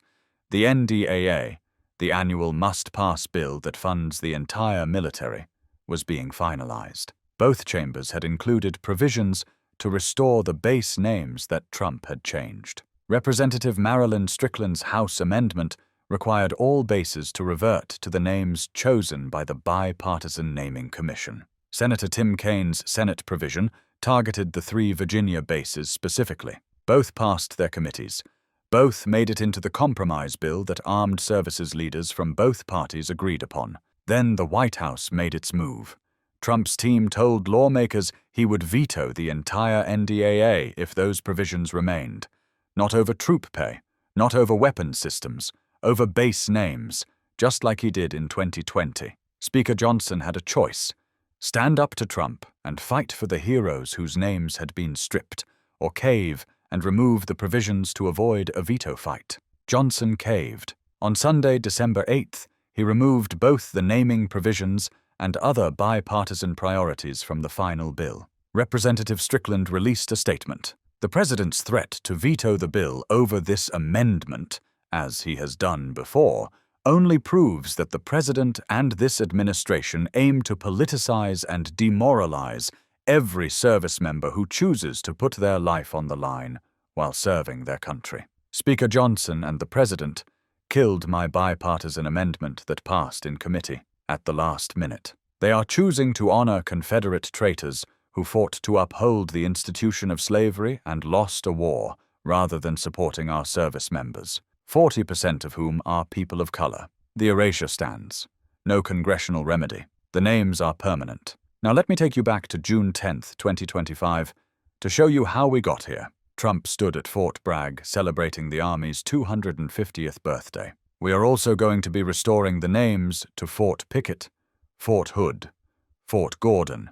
the NDAA, the annual must-pass bill that funds the entire military, was being finalized. Both chambers had included provisions to restore the base names that Trump had changed. Representative Marilyn Strickland's House amendment required all bases to revert to the names chosen by the Bipartisan Naming Commission. Senator Tim Kaine's Senate provision targeted the 3 Virginia bases specifically. Both passed their committees. Both made it into the compromise bill that armed services leaders from both parties agreed upon. Then the White House made its move. Trump's team told lawmakers he would veto the entire NDAA if those provisions remained. Not over troop pay, not over weapons systems, over base names, just like he did in 2020. Speaker Johnson had a choice: stand up to Trump and fight for the heroes whose names had been stripped, or cave and remove the provisions to avoid a veto fight. Johnson caved. On Sunday, December 8th, he removed both the naming provisions and other bipartisan priorities from the final bill. Representative Strickland released a statement. The president's threat to veto the bill over this amendment, as he has done before, only proves that the president and this administration aim to politicize and demoralize every service member who chooses to put their life on the line while serving their country. Speaker Johnson and the president killed my bipartisan amendment that passed in committee at the last minute. They are choosing to honor Confederate traitors who fought to uphold the institution of slavery and lost a war, rather than supporting our service members, 40% of whom are people of color. The erasure stands. No congressional remedy. The names are permanent. Now let me take you back to June 10th, 2025, to show you how we got here. Trump stood at Fort Bragg celebrating the Army's 250th birthday. We are also going to be restoring the names to Fort Pickett, Fort Hood, Fort Gordon,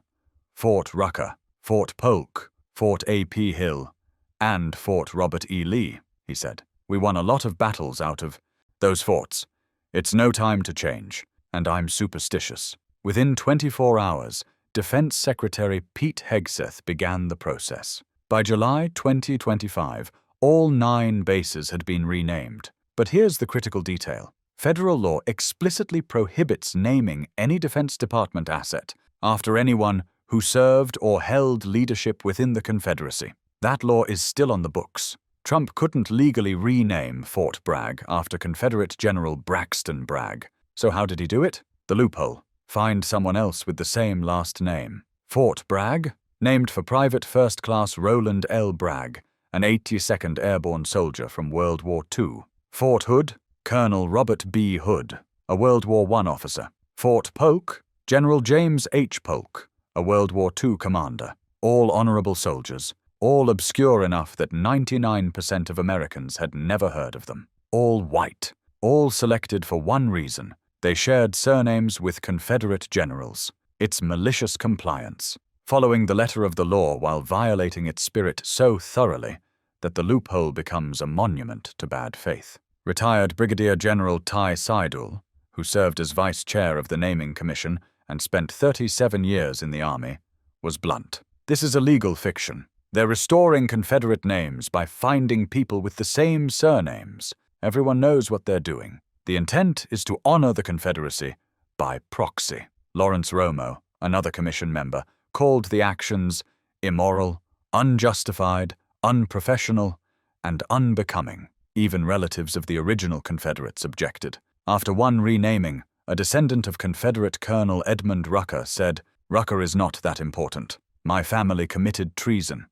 Fort Rucker, Fort Polk, Fort A.P. Hill, and Fort Robert E. Lee, he said. We won a lot of battles out of those forts. It's no time to change, and I'm superstitious. Within 24 hours, Defense Secretary Pete Hegseth began the process. By July 2025, all 9 bases had been renamed. But here's the critical detail. Federal law explicitly prohibits naming any Defense Department asset after anyone who served or held leadership within the Confederacy. That law is still on the books. Trump couldn't legally rename Fort Bragg after Confederate General Braxton Bragg. So how did he do it? The loophole. Find someone else with the same last name. Fort Bragg, named for Private First Class Roland L. Bragg, an 82nd Airborne soldier from World War II. Fort Hood, Colonel Robert B. Hood, a World War I officer. Fort Polk, General James H. Polk, a World War II commander. All honorable soldiers, all obscure enough that 99% of Americans had never heard of them. All white, all selected for one reason. They shared surnames with Confederate generals. It's malicious compliance, following the letter of the law while violating its spirit so thoroughly that the loophole becomes a monument to bad faith. Retired Brigadier General Ty Seidel, who served as vice chair of the Naming Commission and spent 37 years in the Army, was blunt. This is a legal fiction. They're restoring Confederate names by finding people with the same surnames. Everyone knows what they're doing. The intent is to honor the Confederacy by proxy. Lawrence Romo, another commission member, called the actions immoral, unjustified, unprofessional, and unbecoming. Even relatives of the original Confederates objected. After one renaming, a descendant of Confederate Colonel Edmund Rucker said, "Rucker is not that important. My family committed treason.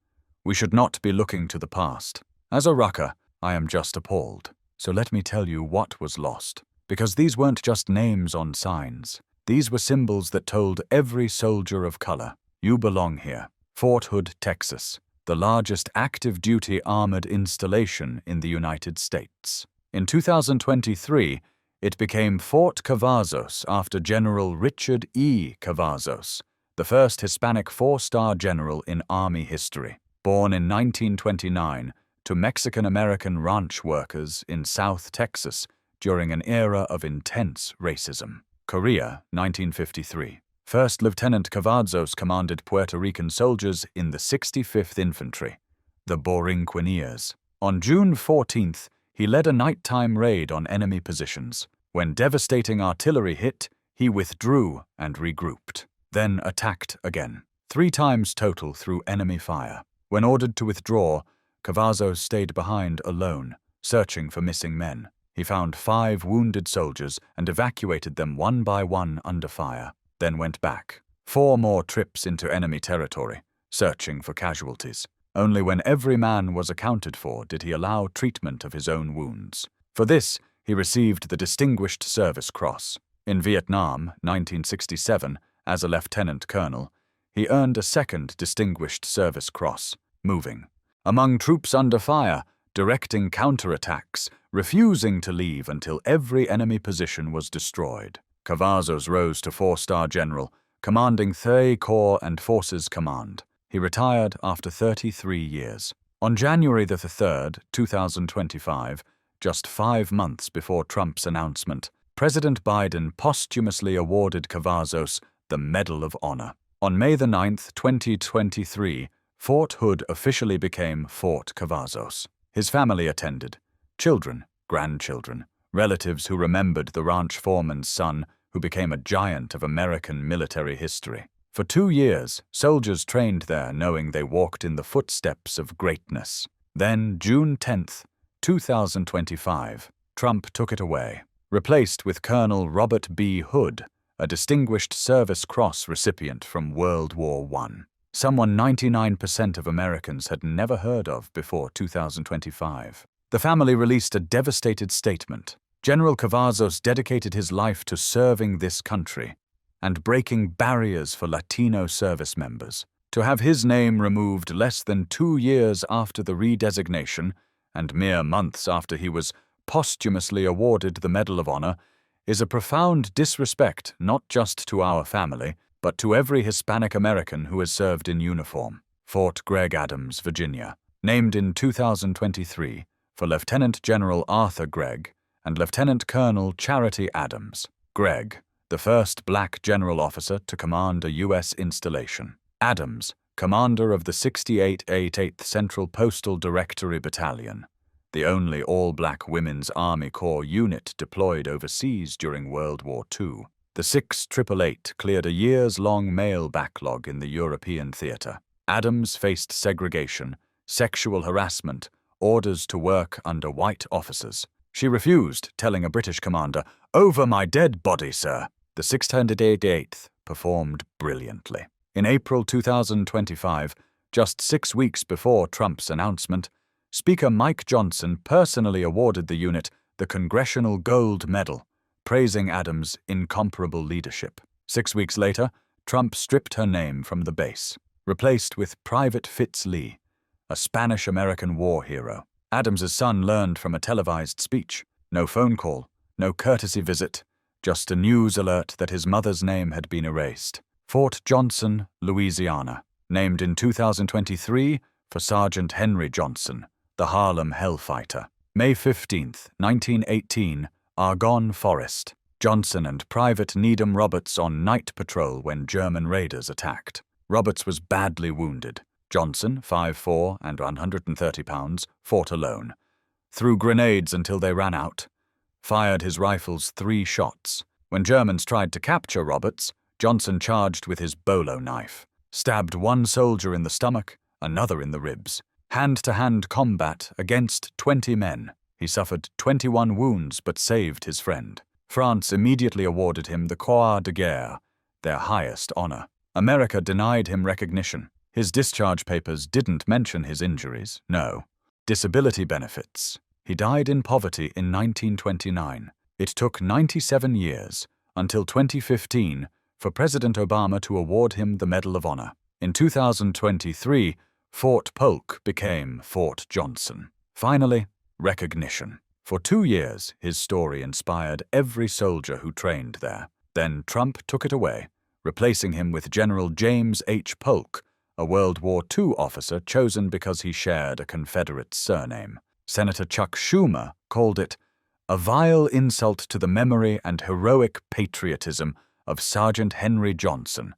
We should not be looking to the past." As a Rucker, I am just appalled. So let me tell you what was lost. Because these weren't just names on signs. These were symbols that told every soldier of color, you belong here. Fort Hood, Texas, the largest active-duty armored installation in the United States. In 2023, it became Fort Cavazos after General Richard E. Cavazos, the first Hispanic 4-star general in Army history. Born in 1929 to Mexican-American ranch workers in South Texas during an era of intense racism. Korea, 1953. First Lieutenant Cavazos commanded Puerto Rican soldiers in the 65th Infantry, the Borinqueniers. On June 14th, he led a nighttime raid on enemy positions. When devastating artillery hit, he withdrew and regrouped, then attacked again, 3 times total through enemy fire. When ordered to withdraw, Cavazos stayed behind alone, searching for missing men. He found 5 wounded soldiers and evacuated them one by one under fire, then went back. 4 more trips into enemy territory, searching for casualties. Only when every man was accounted for did he allow treatment of his own wounds. For this, he received the Distinguished Service Cross. In Vietnam, 1967, as a lieutenant colonel, he earned a 2nd Distinguished Service Cross, moving among troops under fire, directing counterattacks, refusing to leave until every enemy position was destroyed. Cavazos rose to 4-star general, commanding 3rd Corps and Forces Command. He retired after 33 years. On January the 3rd, 2025, just 5 months before Trump's announcement, President Biden posthumously awarded Cavazos the Medal of Honor. On May the 9th, 2023, Fort Hood officially became Fort Cavazos. His family attended. Children, grandchildren, relatives who remembered the ranch foreman's son who became a giant of American military history. For 2 years, soldiers trained there knowing they walked in the footsteps of greatness. Then, June 10th, 2025, Trump took it away, replaced with Colonel Robert B. Hood, a Distinguished Service Cross recipient from World War I. Someone 99% of Americans had never heard of before 2025. The family released a devastated statement. General Cavazos dedicated his life to serving this country and breaking barriers for Latino service members. To have his name removed less than 2 years after the redesignation and mere months after he was posthumously awarded the Medal of Honor is a profound disrespect not just to our family, but to every Hispanic American who has served in uniform. Fort Gregg Adams, Virginia, named in 2023 for Lieutenant General Arthur Gregg and Lieutenant Colonel Charity Adams. Gregg, the first black general officer to command a U.S. installation. Adams, commander of the 6888th Central Postal Directory Battalion, the only all-black Women's Army Corps unit deployed overseas during World War II. The 6888 cleared a years-long male backlog in the European theater. Adams faced segregation, sexual harassment, orders to work under white officers. She refused, telling a British commander, "Over my dead body, sir." The 688th performed brilliantly. In April 2025, just 6 weeks before Trump's announcement, Speaker Mike Johnson personally awarded the unit the Congressional Gold Medal, praising Adams' incomparable leadership. 6 weeks later, Trump stripped her name from the base, replaced with Private Fitz Lee, a Spanish-American war hero. Adams's son learned from a televised speech. No phone call, no courtesy visit, just a news alert that his mother's name had been erased. Fort Johnson, Louisiana, named in 2023 for Sergeant Henry Johnson, the Harlem Hellfighter. May 15, 1918, Argonne Forest. Johnson and Private Needham Roberts on night patrol when German raiders attacked. Roberts was badly wounded. Johnson, 5'4" and 130 pounds, fought alone. Threw grenades until they ran out. Fired his rifle's 3 shots. When Germans tried to capture Roberts, Johnson charged with his bolo knife. Stabbed one soldier in the stomach, another in the ribs. Hand-to-hand combat against 20 men. He suffered 21 wounds but saved his friend. France immediately awarded him the Croix de Guerre, their highest honor. America denied him recognition. His discharge papers didn't mention his injuries, no. Disability benefits. He died in poverty in 1929. It took 97 years, until 2015, for President Obama to award him the Medal of Honor. In 2023, Fort Polk became Fort Johnson. Finally, recognition. For 2 years, his story inspired every soldier who trained there. Then Trump took it away, replacing him with General James H. Polk, a World War II officer chosen because he shared a Confederate surname. Senator Chuck Schumer called it a vile insult to the memory and heroic patriotism of Sergeant Henry Johnson,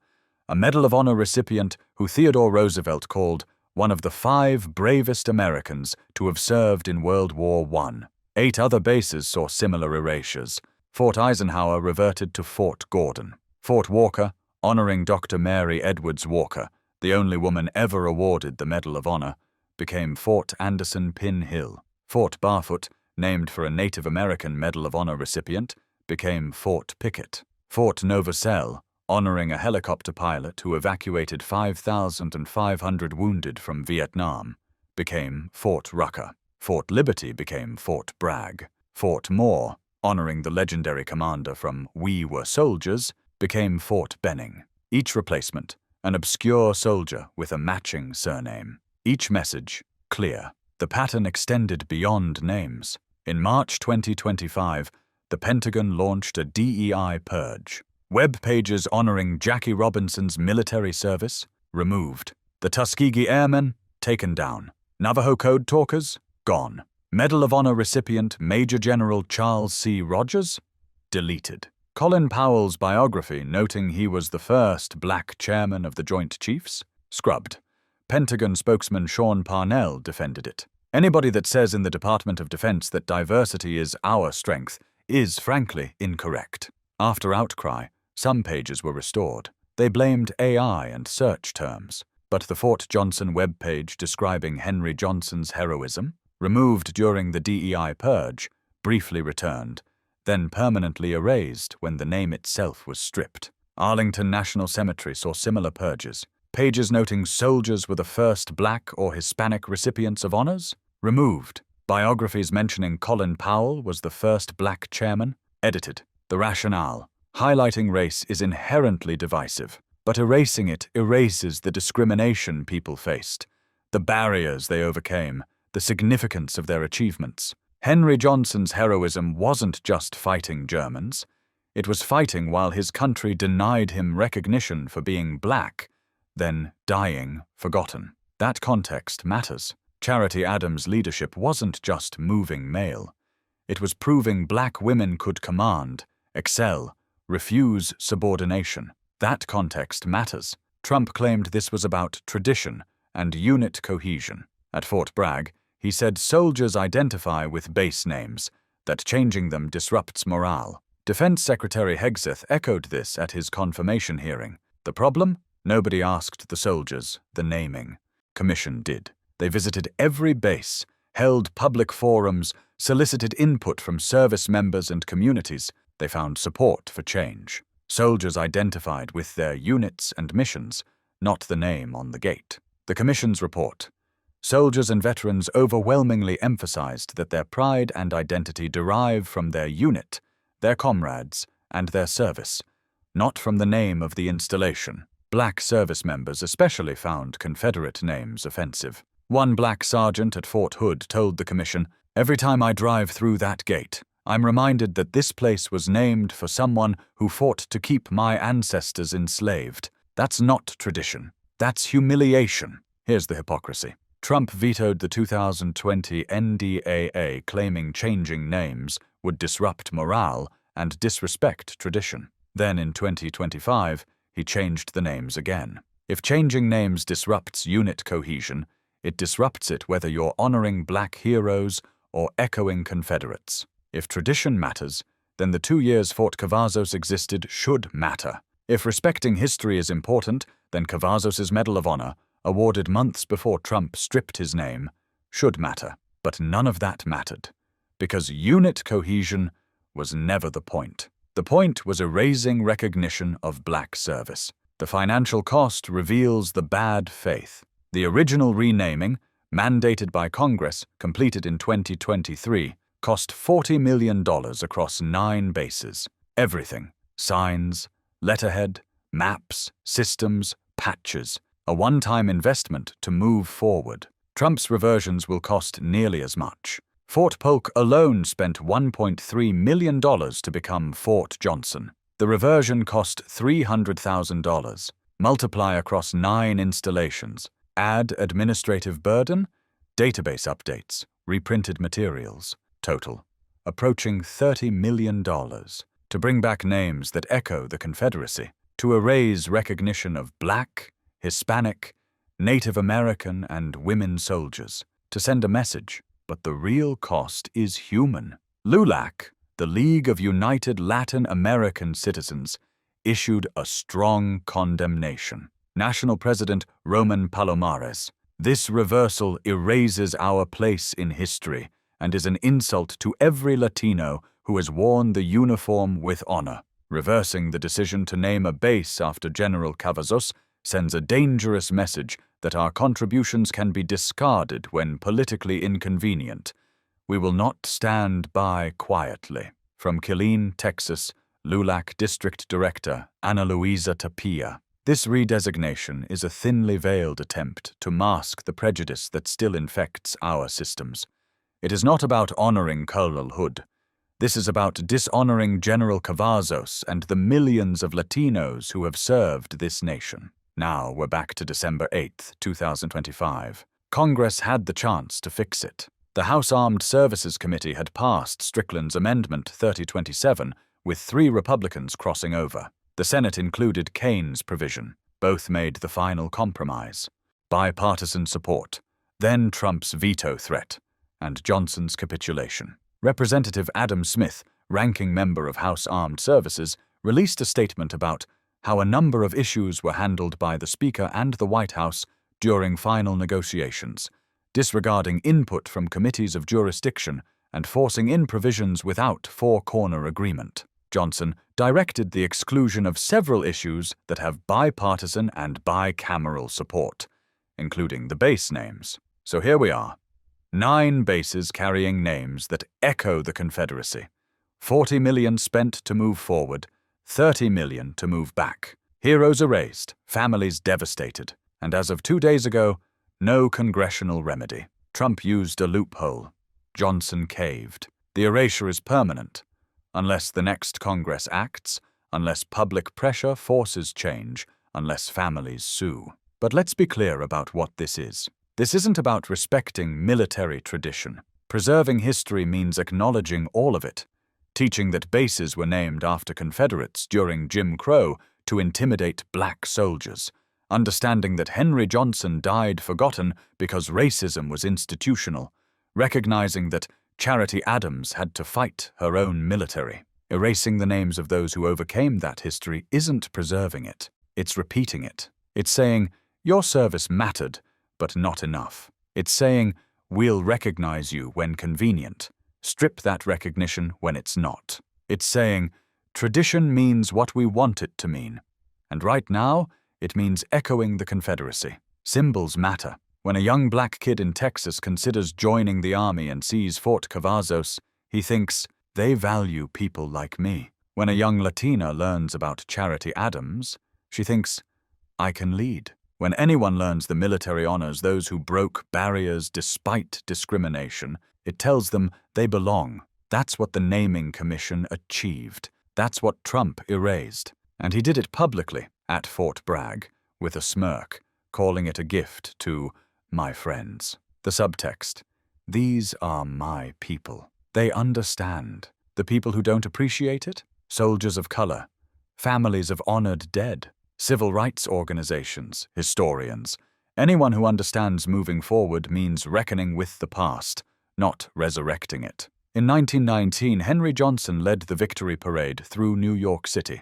a Medal of Honor recipient who Theodore Roosevelt called one of the 5 bravest Americans to have served in World War I. 8 other bases saw similar erasures. Fort Eisenhower reverted to Fort Gordon. Fort Walker, honoring Dr. Mary Edwards Walker, the only woman ever awarded the Medal of Honor, became Fort Anderson Pin Hill. Fort Barfoot, named for a Native American Medal of Honor recipient, became Fort Pickett. Fort Novosel, honoring a helicopter pilot who evacuated 5,500 wounded from Vietnam, became Fort Rucker. Fort Liberty became Fort Bragg. Fort Moore, honoring the legendary commander from We Were Soldiers, became Fort Benning. Each replacement, an obscure soldier with a matching surname. Each message, clear. The pattern extended beyond names. In March 2025, the Pentagon launched a DEI purge. Web pages honoring Jackie Robinson's military service, removed. The Tuskegee Airmen, taken down. Navajo Code talkers, gone. Medal of Honor recipient Major General Charles C. Rogers, deleted. Colin Powell's biography noting he was the first black chairman of the Joint Chiefs, scrubbed. Pentagon spokesman Sean Parnell defended it. Anybody that says in the Department of Defense that diversity is our strength is, frankly, incorrect. After outcry, some pages were restored. They blamed AI and search terms. But the Fort Johnson webpage describing Henry Johnson's heroism, removed during the DEI purge, briefly returned, then permanently erased when the name itself was stripped. Arlington National Cemetery saw similar purges. Pages noting soldiers were the first black or Hispanic recipients of honors, removed. Biographies mentioning Colin Powell was the first black chairman, edited. The rationale, highlighting race is inherently divisive, but erasing it erases the discrimination people faced, the barriers they overcame, the significance of their achievements. Henry Johnson's heroism wasn't just fighting Germans. It was fighting while his country denied him recognition for being black, then dying forgotten. That context matters. Charity Adams' leadership wasn't just moving mail. It was proving black women could command, excel, refuse subordination. That context matters. Trump claimed this was about tradition and unit cohesion. At Fort Bragg, he said soldiers identify with base names, that changing them disrupts morale. Defense Secretary Hegseth echoed this at his confirmation hearing. The problem? Nobody asked the soldiers, the naming commission did. They visited every base, held public forums, solicited input from service members and communities. They found support for change. Soldiers identified with their units and missions, not the name on the gate. The commission's report. Soldiers and veterans overwhelmingly emphasized that their pride and identity derive from their unit, their comrades, and their service, not from the name of the installation. Black service members especially found Confederate names offensive. One black sergeant at Fort Hood told the commission, "Every time I drive through that gate, I'm reminded that this place was named for someone who fought to keep my ancestors enslaved. That's not tradition. That's humiliation." Here's the hypocrisy. Trump vetoed the 2020 NDAA, claiming changing names would disrupt morale and disrespect tradition. Then in 2025, he changed the names again. If changing names disrupts unit cohesion, it disrupts it whether you're honoring black heroes or echoing Confederates. If tradition matters, then the 2 years Fort Cavazos existed should matter. If respecting history is important, then Cavazos' Medal of Honor, awarded months before Trump stripped his name, should matter. But none of that mattered, because unit cohesion was never the point. The point was erasing recognition of black service. The financial cost reveals the bad faith. The original renaming, mandated by Congress, completed in 2023, cost $40 million across 9 bases. Everything: signs, letterhead, maps, systems, patches. A one-time investment to move forward. Trump's reversions will cost nearly as much. Fort Polk alone spent $1.3 million to become Fort Johnson. The reversion cost $300,000. Multiply across 9 installations. Add administrative burden, database updates, reprinted materials. Total, approaching $30 million. To bring back names that echo the Confederacy. To erase recognition of black, Hispanic, Native American, and women soldiers. To send a message. But the real cost is human. LULAC, the League of United Latin American Citizens, issued a strong condemnation. National President Roman Palomares. This reversal erases our place in history and is an insult to every Latino who has worn the uniform with honor. Reversing the decision to name a base after General Cavazos sends a dangerous message that our contributions can be discarded when politically inconvenient. We will not stand by quietly. From Killeen, Texas, LULAC District Director Ana Luisa Tapia. This redesignation is a thinly veiled attempt to mask the prejudice that still infects our systems. It is not about honoring Colonel Hood. This is about dishonoring General Cavazos and the millions of Latinos who have served this nation. Now we're back to December 8, 2025. Congress had the chance to fix it. The House Armed Services Committee had passed Strickland's Amendment 3027, with 3 Republicans crossing over. The Senate included Kane's provision. Both made the final compromise. Bipartisan support, then Trump's veto threat, and Johnson's capitulation. Representative Adam Smith, ranking member of House Armed Services, released a statement about how a number of issues were handled by the Speaker and the White House during final negotiations, disregarding input from committees of jurisdiction and forcing in provisions without four-corner agreement. Johnson directed the exclusion of several issues that have bipartisan and bicameral support, including the base names. So here we are. 9 bases carrying names that echo the Confederacy. $40 million spent to move forward, $30 million to move back. Heroes erased, families devastated, and as of 2 days ago, no congressional remedy. Trump used a loophole. Johnson caved. The erasure is permanent. Unless the next Congress acts, unless public pressure forces change, unless families sue. But let's be clear about what this is. This isn't about respecting military tradition. Preserving history means acknowledging all of it. Teaching that bases were named after Confederates during Jim Crow to intimidate black soldiers. Understanding that Henry Johnson died forgotten because racism was institutional. Recognizing that Charity Adams had to fight her own military. Erasing the names of those who overcame that history isn't preserving it. It's repeating it. It's saying, your service mattered, but not enough. It's saying, we'll recognize you when convenient. Strip that recognition when it's not. It's saying, tradition means what we want it to mean. And right now, it means echoing the Confederacy. Symbols matter. When a young black kid in Texas considers joining the army and sees Fort Cavazos, he thinks, they value people like me. When a young Latina learns about Charity Adams, she thinks, I can lead. When anyone learns the military honors those who broke barriers despite discrimination, it tells them they belong. That's what the Naming Commission achieved. That's what Trump erased. And he did it publicly at Fort Bragg, with a smirk, calling it a gift to my friends. The subtext, these are my people. They understand. The people who don't appreciate it? Soldiers of color, families of honored dead, civil rights organizations, historians. Anyone who understands moving forward means reckoning with the past, not resurrecting it. In 1919, Henry Johnson led the victory parade through New York City.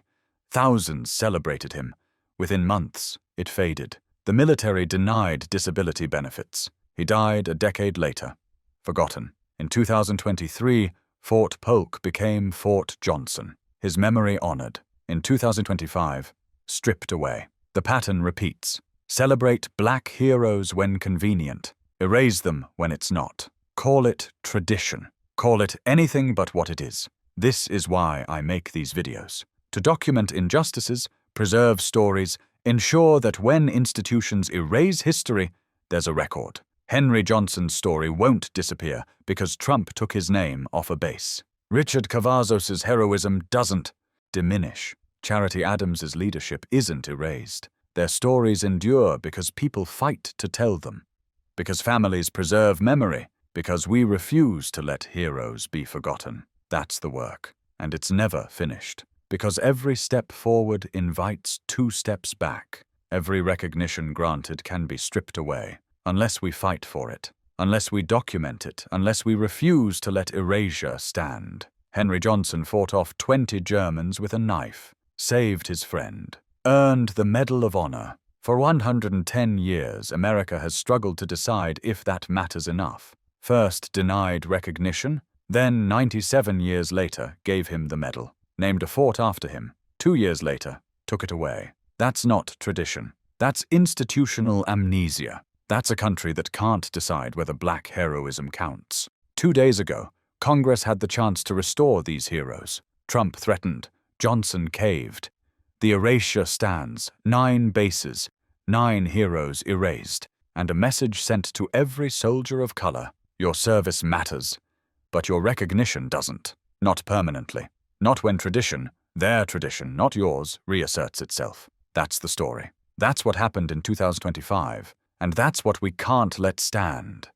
Thousands celebrated him. Within months, it faded. The military denied disability benefits. He died a decade later, forgotten. In 2023, Fort Polk became Fort Johnson. His memory honored. In 2025, stripped away. The pattern repeats. Celebrate black heroes when convenient. Erase them when it's not. Call it tradition. Call it anything but what it is. This is why I make these videos. To document injustices, preserve stories, ensure that when institutions erase history, there's a record. Henry Johnson's story won't disappear because Trump took his name off a base. Richard Cavazos' heroism doesn't diminish. Charity Adams' leadership isn't erased. Their stories endure because people fight to tell them. Because families preserve memory. Because we refuse to let heroes be forgotten. That's the work. And it's never finished. Because every step forward invites 2 steps back. Every recognition granted can be stripped away, unless we fight for it, unless we document it, unless we refuse to let erasure stand. Henry Johnson fought off 20 Germans with a knife, saved his friend, earned the Medal of Honor. For 110 years, America has struggled to decide if that matters enough. First denied recognition, then 97 years later gave him the medal. Named a fort after him. 2 years later, took it away. That's not tradition. That's institutional amnesia. That's a country that can't decide whether black heroism counts. 2 days ago, Congress had the chance to restore these heroes. Trump threatened. Johnson caved. The erasure stands. 9 bases, 9 heroes erased, and a message sent to every soldier of color. Your service matters, but your recognition doesn't. Not permanently. Not when tradition, their tradition, not yours, reasserts itself. That's the story. That's what happened in 2025, and that's what we can't let stand.